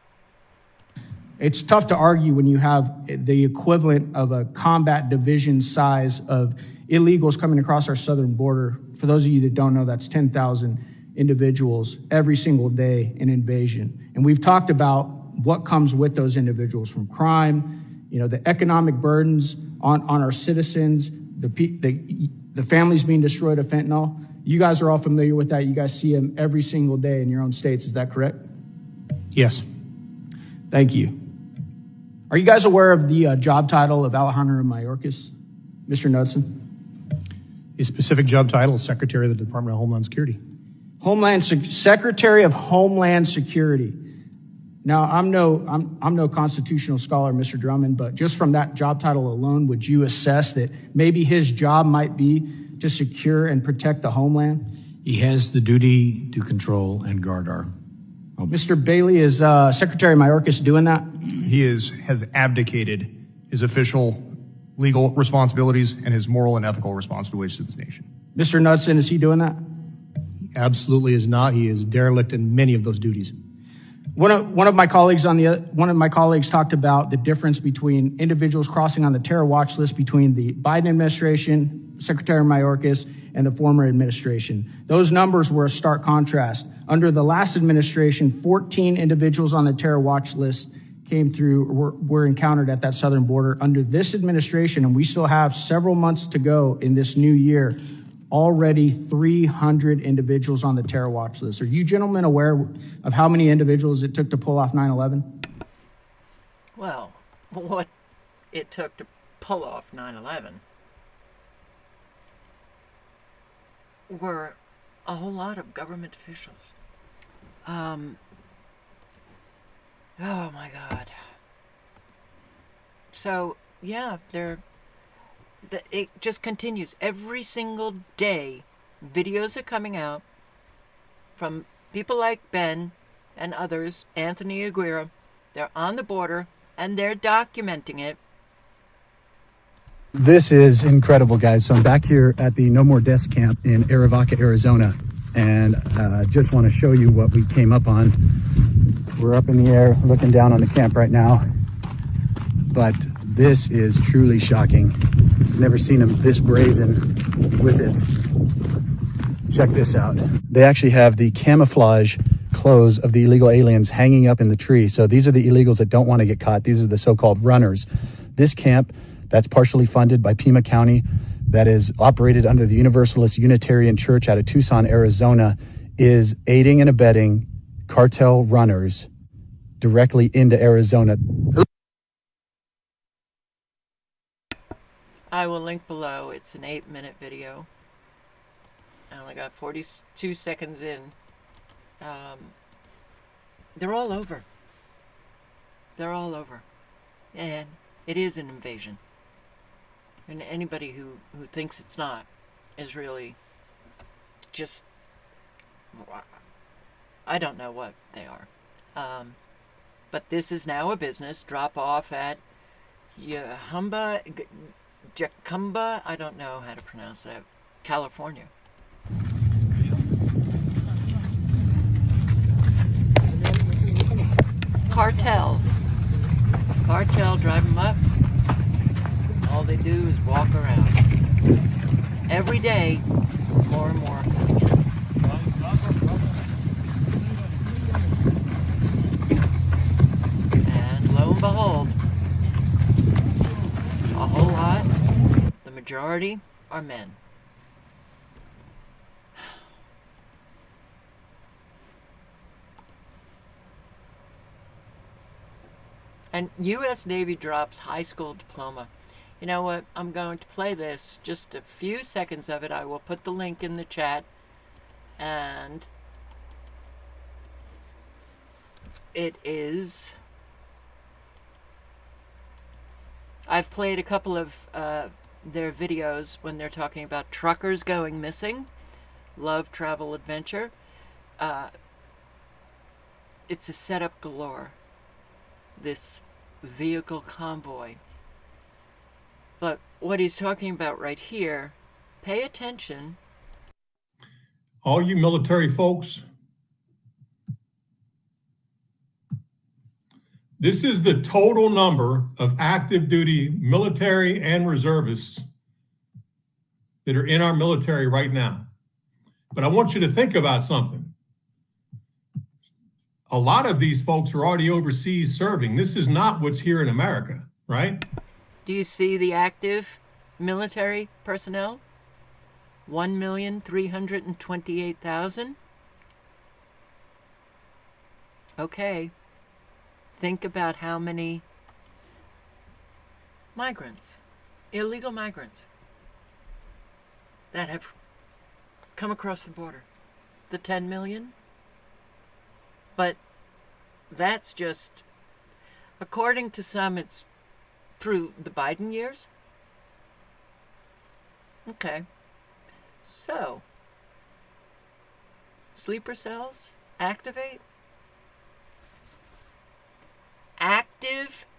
It's tough to argue when you have the equivalent of a combat division size of illegals coming across our southern border. For those of you that don't know, that's 10,000 individuals every single day in invasion. And we've talked about what comes with those individuals from crime, the economic burdens on our citizens, the families being destroyed of fentanyl. You guys are all familiar with that. You guys see them every single day in your own states. Is that correct? Yes. Thank you. Are you guys aware of the job title of Alejandro Mayorkas, Mr. Knudsen? His specific job title is Secretary of the Department of Homeland Security. Secretary of Homeland Security. Now, I'm no constitutional scholar, Mr. Drummond, but just from that job title alone, would you assess that maybe his job might be to secure and protect the homeland? He has the duty to control and guard our Mr. Bailey, is Secretary Mayorkas doing that? He has abdicated his official legal responsibilities and his moral and ethical responsibilities to this nation. Mr. Knudsen, is he doing that? Absolutely is not. He is derelict in many of those duties. One of my colleagues talked about the difference between individuals crossing on the terror watch list between the Biden administration, Secretary Mayorkas, and the former administration. Those numbers were a stark contrast. Under the last administration, 14 individuals on the terror watch list came through, were encountered at that southern border. Under this administration, and we still have several months to go in this new year, already 300 individuals on the terror watch list. Are you gentlemen aware of how many individuals it took to pull off 9/11? Well, what it took to pull off 9/11 were a whole lot of government officials. Oh my God. So, yeah, it just continues. Every single day, videos are coming out from people like Ben and others, Anthony Aguirre. They're on the border, and they're documenting it. This is incredible, guys. So I'm back here at the No More Deaths camp in Arivaca, Arizona, and just want to show you what we came up on. We're up in the air looking down on the camp right now, but this is truly shocking. Never seen them this brazen with it. Check this out. They actually have the camouflage clothes of the illegal aliens hanging up in the tree. So these are the illegals that don't want to get caught. These are the so-called runners. This camp, that's partially funded by Pima County, that is operated under the Universalist Unitarian Church out of Tucson, Arizona, is aiding and abetting cartel runners directly into Arizona. I will link below. It's an 8-minute video. I only got 42 seconds in. They're all over. They're all over. And it is an invasion. And anybody who thinks it's not is really just... I don't know what they are. But this is now a business. Drop off at Jacumba, I don't know how to pronounce that, California. Cartel drive them up. All they do is walk around. Every day, more and more coming in. And lo and behold, a whole lot, the majority are men. And U.S. Navy drops high school diploma. You know what? I'm going to play this, just a few seconds of it. I will put the link in the chat. And it is... I've played a couple of their videos when they're talking about truckers going missing. Love, travel, adventure. It's a setup galore. This vehicle convoy. But what he's talking about right here, pay attention. All you military folks, this is the total number of active duty military and reservists that are in our military right now. But I want you to think about something. A lot of these folks are already overseas serving. This is not what's here in America, right? Do you see the active military personnel? 1,328,000. Okay. Think about how many migrants, illegal migrants, that have come across the border. The 10 million? But that's just, according to some, it's through the Biden years. Okay. So, sleeper cells activate.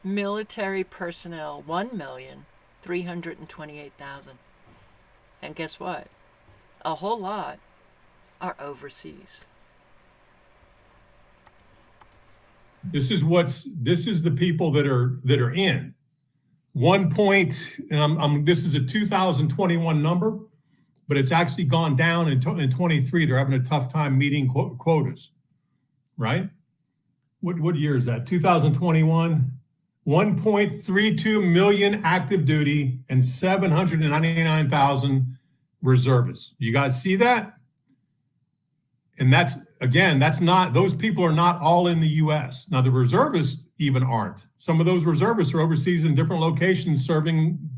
military personnel, 1,328,000. And guess what? A whole lot are overseas. This is the people that are in. This is a 2021 number, but it's actually gone down in 23. They're having a tough time meeting quotas, right? What year is that? 2021, 1.32 million active duty and 799,000 reservists. You guys see that? And that's not, those people are not all in the U.S. Now, the reservists even aren't. Some of those reservists are overseas in different locations serving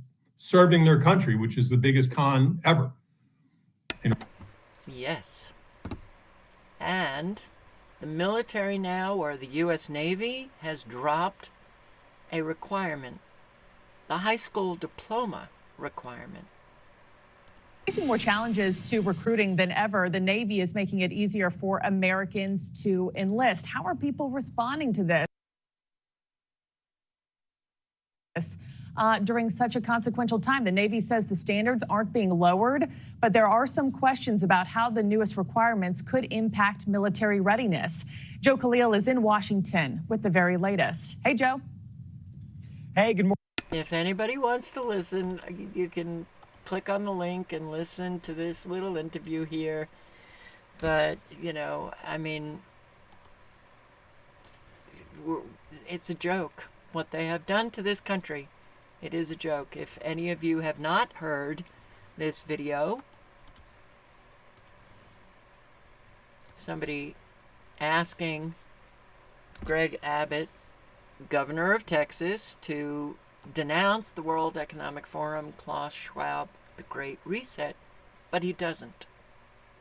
their country, which is the biggest con ever. Yes. And the military now, or the U.S. Navy, has dropped a requirement, the high school diploma requirement. Facing more challenges to recruiting than ever, the Navy is making it easier for Americans to enlist. How are people responding to this during such a consequential time? The Navy says the standards aren't being lowered, but there are some questions about how the newest requirements could impact military readiness. Joe Khalil is in Washington with the very latest. Hey, Joe. Hey, good morning. If anybody wants to listen, you can click on the link and listen to this little interview here. But, I mean, it's a joke what they have done to this country. It is a joke. If any of you have not heard this video, somebody asking Greg Abbott, governor of Texas, to denounce the World Economic Forum, Klaus Schwab, the Great Reset, but he doesn't.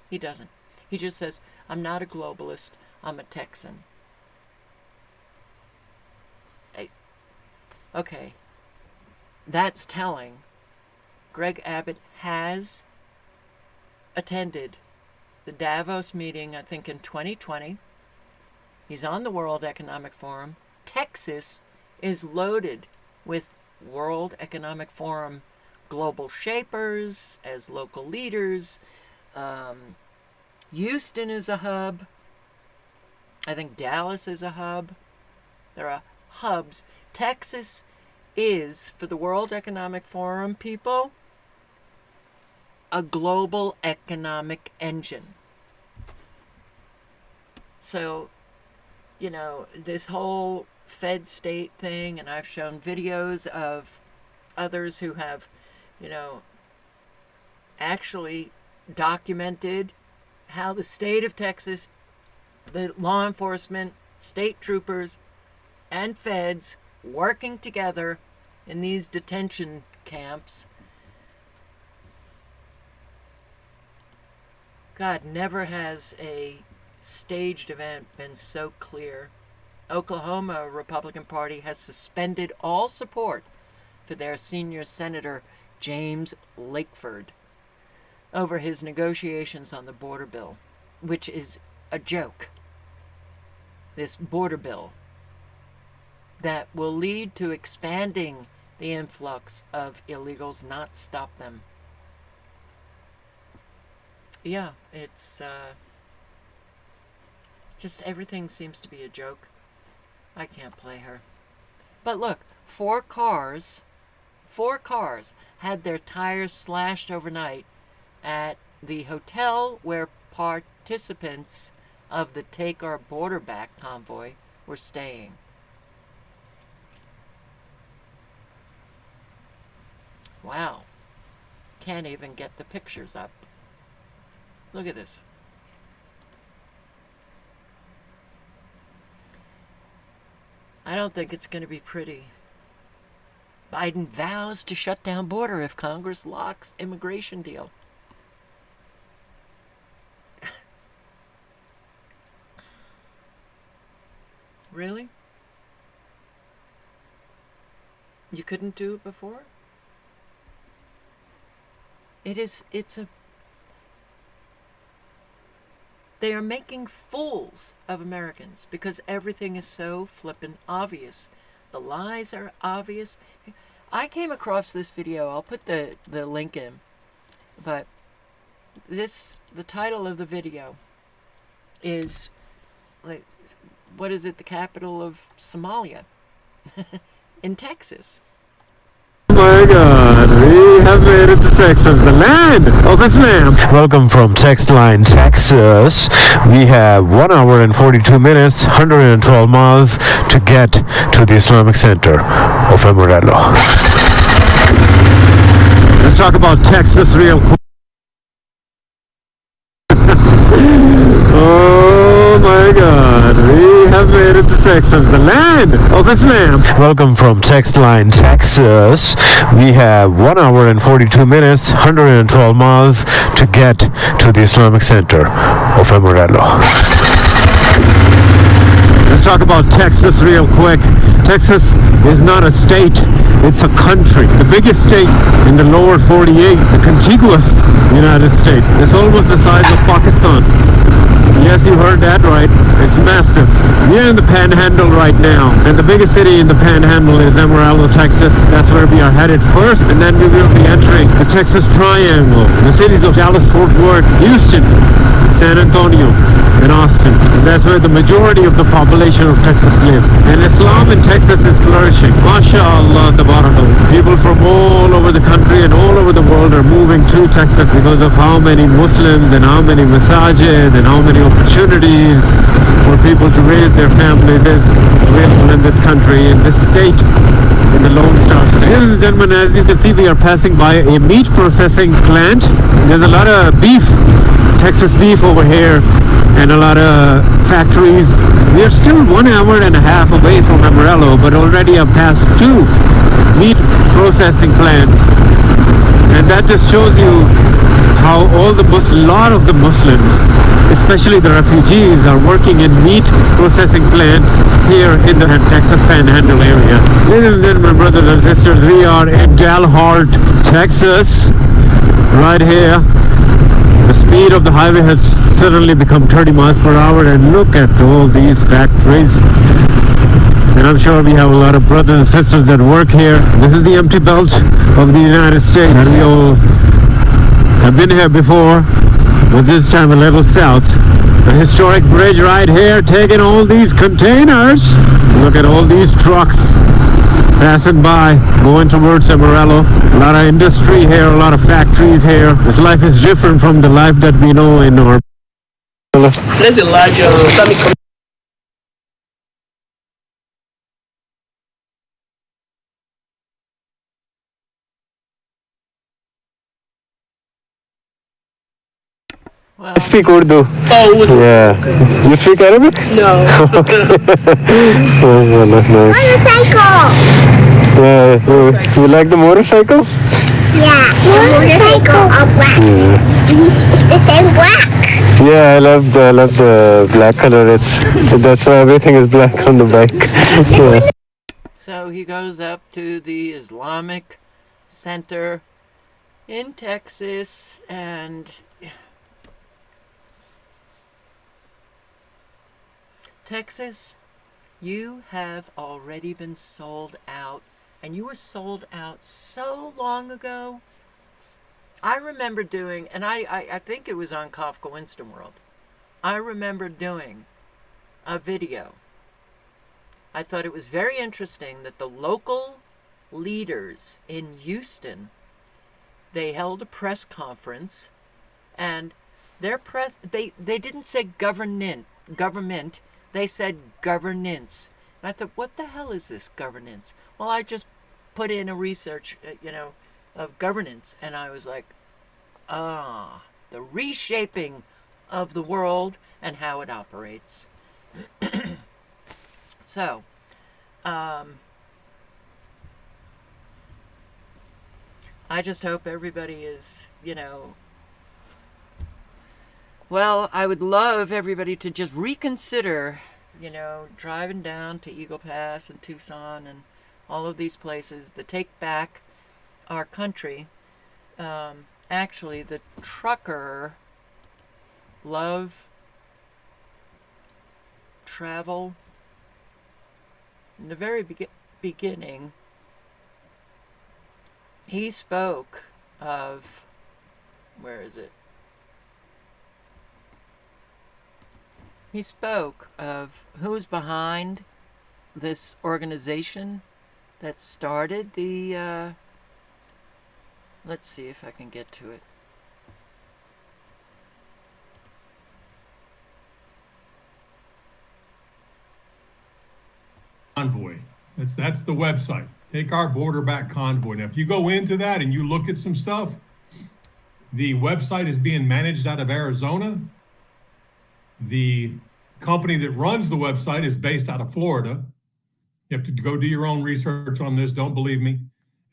He doesn't. He just says, I'm not a globalist, I'm a Texan. Hey, okay, that's telling. Greg Abbott has attended the Davos meeting, I think in 2020. He's on the World Economic Forum. Texas is loaded with World Economic Forum global shapers as local leaders. Houston is a hub. I think Dallas is a hub. There are hubs. Texas is, for the World Economic Forum people, a global economic engine. So, this whole Fed state thing, and I've shown videos of others who have, actually documented how the state of Texas, the law enforcement, state troopers, and feds working together in these detention camps. God, never has a staged event been so clear. Oklahoma Republican Party has suspended all support for their senior senator, James Lakeford, over his negotiations on the border bill, which is a joke. This border bill that will lead to expanding the influx of illegals, not stop them. Yeah, it's just everything seems to be a joke. I can't play her. But look, four cars had their tires slashed overnight at the hotel where participants of the Take Our Border Back convoy were staying. Wow. Can't even get the pictures up. Look at this. I don't think it's going to be pretty. Biden vows to shut down border if Congress locks immigration deal. Really? You couldn't do it before? They are making fools of Americans because everything is so flippin' obvious. The lies are obvious. I came across this video. I'll put the link in. But the title of the video is, like, what is it? The capital of Somalia in Texas. Oh my God, we have made it to Texas, the land of Islam. Welcome from Textline, Texas. We have 1 hour and 42 minutes, 112 miles to get to the Islamic Center of Amarillo. Let's talk about Texas real quick. Oh my God, we have made it to Texas, the land of Islam. Welcome from Textline, Texas. We have 1 hour and 42 minutes, 112 miles to get to the Islamic Center of Amarillo. Let's talk about Texas real quick. Texas is not a state, it's a country. The biggest state in the lower 48, the contiguous United States. It's almost the size of Pakistan. Yes, you heard that right. It's massive. We're in the Panhandle right now, and the biggest city in the Panhandle is Amarillo, Texas. That's where we are headed first, and then we will be entering the Texas Triangle, the cities of Dallas, Fort Worth, Houston, San Antonio, and Austin. And that's where the majority of the population of Texas lives. And Islam in Texas is flourishing. MashaAllah, tabarakallah. People from all over the country and all over the world are moving to Texas because of how many Muslims and how many masajid and how many opportunities for people to raise their families is available in this country, in this state, in the Lone Star State. Ladies and gentlemen, as you can see, we are passing by a meat processing plant. There's a lot of beef, Texas beef over here, and a lot of factories. We are still 1 hour and a half away from Amarillo, but already have passed 2 meat processing plants. And that just shows you how a lot of the Muslims, especially the refugees, are working in meat processing plants here in the Texas Panhandle area. Ladies and gentlemen, brothers and sisters, we are in Dalhart, Texas, right here. The speed of the highway has suddenly become 30 miles per hour, and look at all these factories. And I'm sure we have a lot of brothers and sisters that work here. This is the empty belt of the United States. And we all have been here before, but this time a little south. The historic bridge right here taking all these containers. Look at all these trucks passing by, going towards Amarillo. A lot of industry here, a lot of factories here. This life is different from the life that we know in our... There's a large Islamic community. I speak Urdu. Oh, Urdu. Yeah. You speak Arabic? No. Nice. Motorcycle. Yeah. You like the motorcycle? Yeah. Motorcycle are black. See, it's the same black. Yeah, I love the black color. That's why everything is black on the bike. Yeah. So he goes up to the Islamic Center in Texas, and Texas, you have already been sold out, and you were sold out so long ago. I remember doing, and I think it was on Kafka Winston World, I remember doing a video. I thought it was very interesting that the local leaders in Houston, they held a press conference, and their press, they didn't say government, they said governance. And I thought, what the hell is this governance? Well, I just put in a research, of governance, and I was like, the reshaping of the world and how it operates. So, I just hope everybody is, well, I would love everybody to just reconsider, driving down to Eagle Pass and Tucson and all of these places that take back our country. Actually, the trucker love travel in the very beginning, he spoke of, where is it? He spoke of who's behind this organization that started the, let's see if I can get to it. Convoy. That's the website. Take Our Border Back Convoy. Now, if you go into that and you look at some stuff, the website is being managed out of Arizona. The company that runs the website is based out of Florida. You have to go do your own research on this. Don't believe me.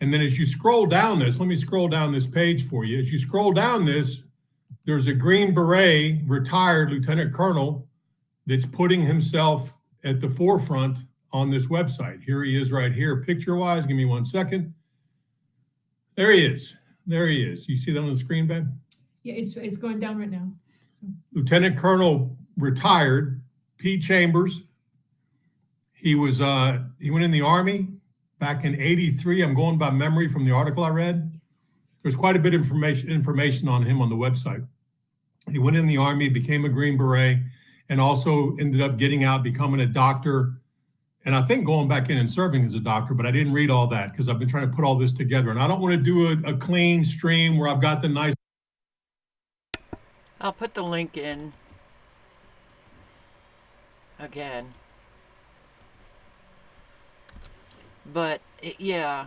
And then as you scroll down this, let me scroll down this page for you. As you scroll down this, there's a Green Beret, retired lieutenant colonel, that's putting himself at the forefront on this website. Here he is right here, picture-wise. Give me 1 second. There he is. There he is. You see that on the screen, babe? Yeah, it's going down right now. So. Lieutenant Colonel, retired, Pete Chambers. He was he went in the Army back in '83. I'm going by memory from the article I read. There's quite a bit of information on him on the website. He went in the Army, became a Green Beret, and also ended up getting out, becoming a doctor, and I think going back in and serving as a doctor, but I didn't read all that because I've been trying to put all this together. And I don't want to do a clean stream where I've got the nice. I'll put the link in again. But, yeah,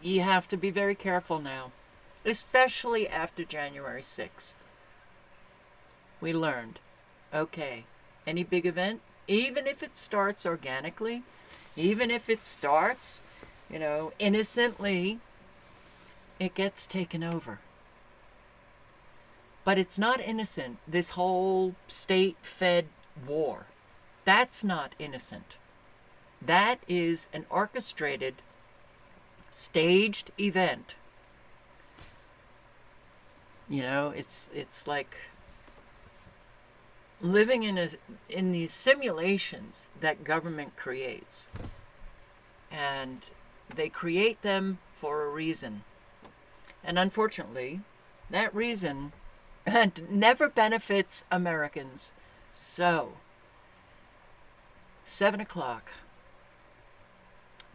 you have to be very careful now, especially after January 6th. We learned, okay, any big event, even if it starts organically, even if it starts, innocently, it gets taken over. But it's not innocent, this whole state-fed war. That's not innocent. That is an orchestrated, staged event. It's like living in these simulations that government creates. And they create them for a reason. And unfortunately, that reason never benefits Americans. So, 7 o'clock.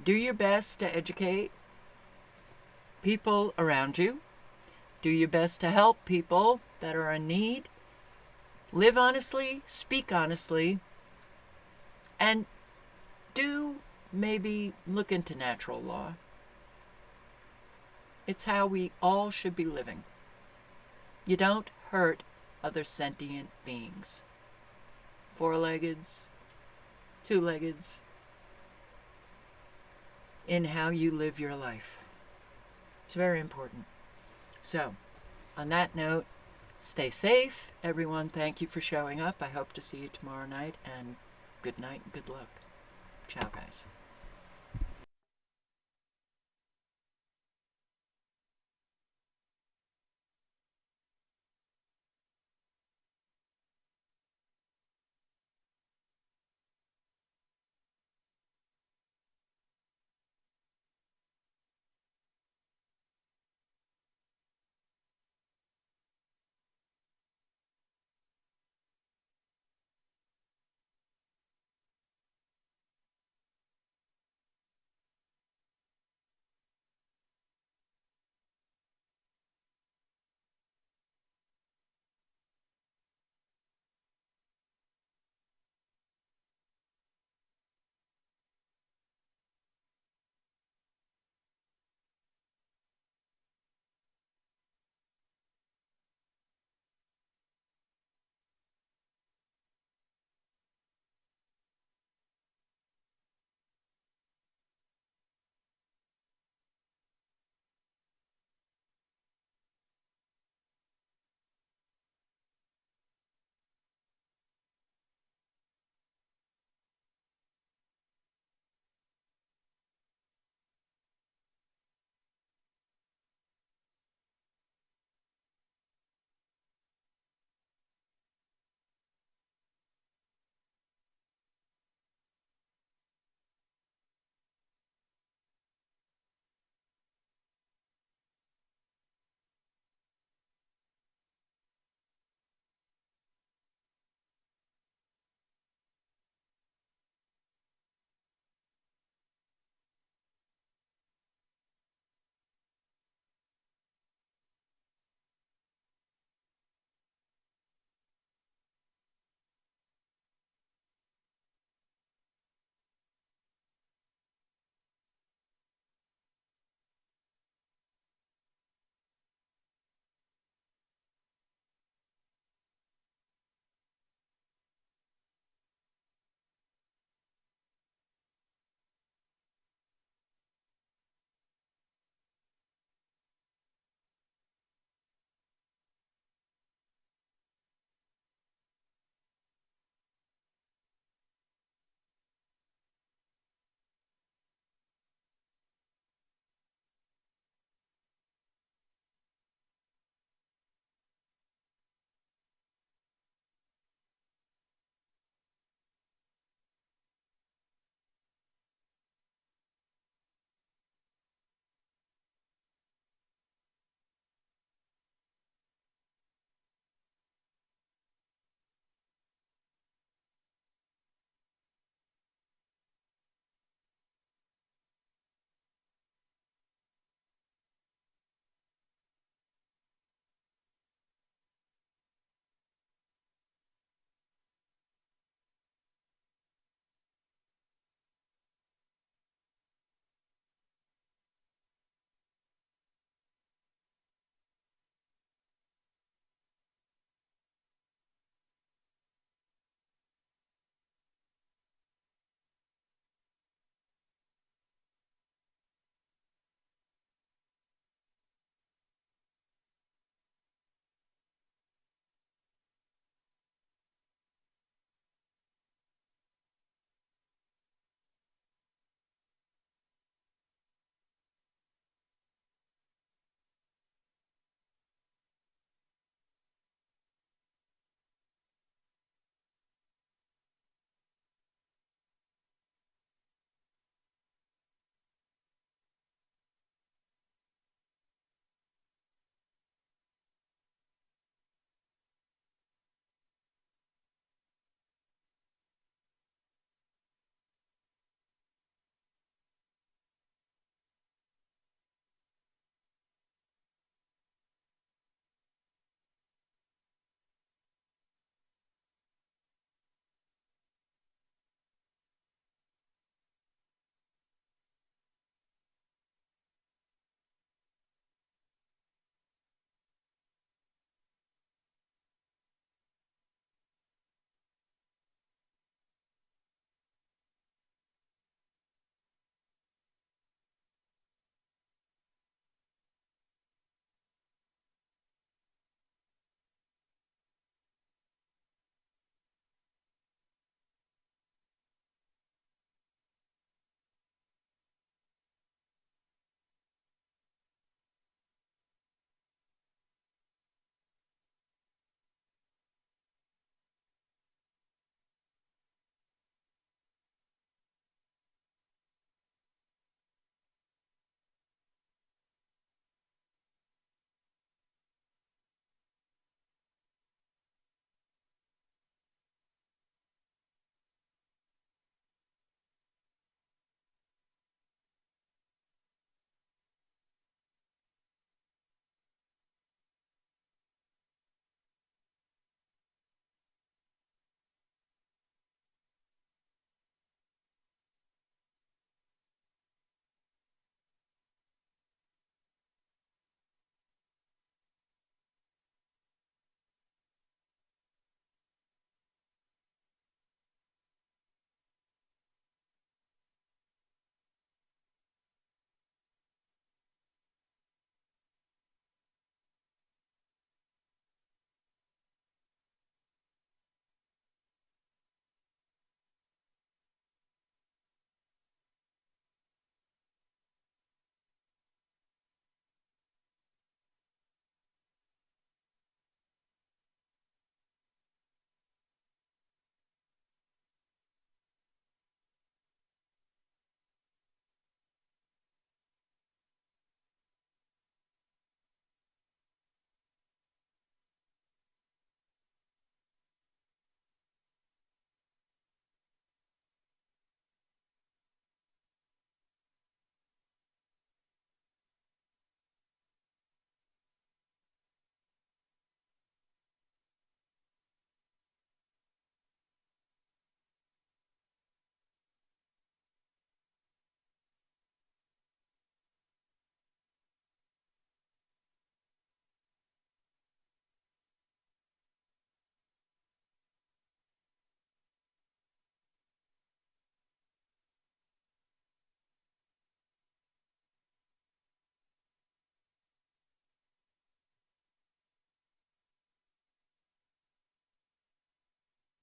Do your best to educate people around you. Do your best to help people that are in need. Live honestly, speak honestly, and do maybe look into natural law. It's how we all should be living. You don't hurt other sentient beings. Four-leggeds, two-leggeds, in how you live your life. It's very important. So, on that note, stay safe, everyone. Thank you for showing up. I hope to see you tomorrow night, and good night and good luck. Ciao, guys.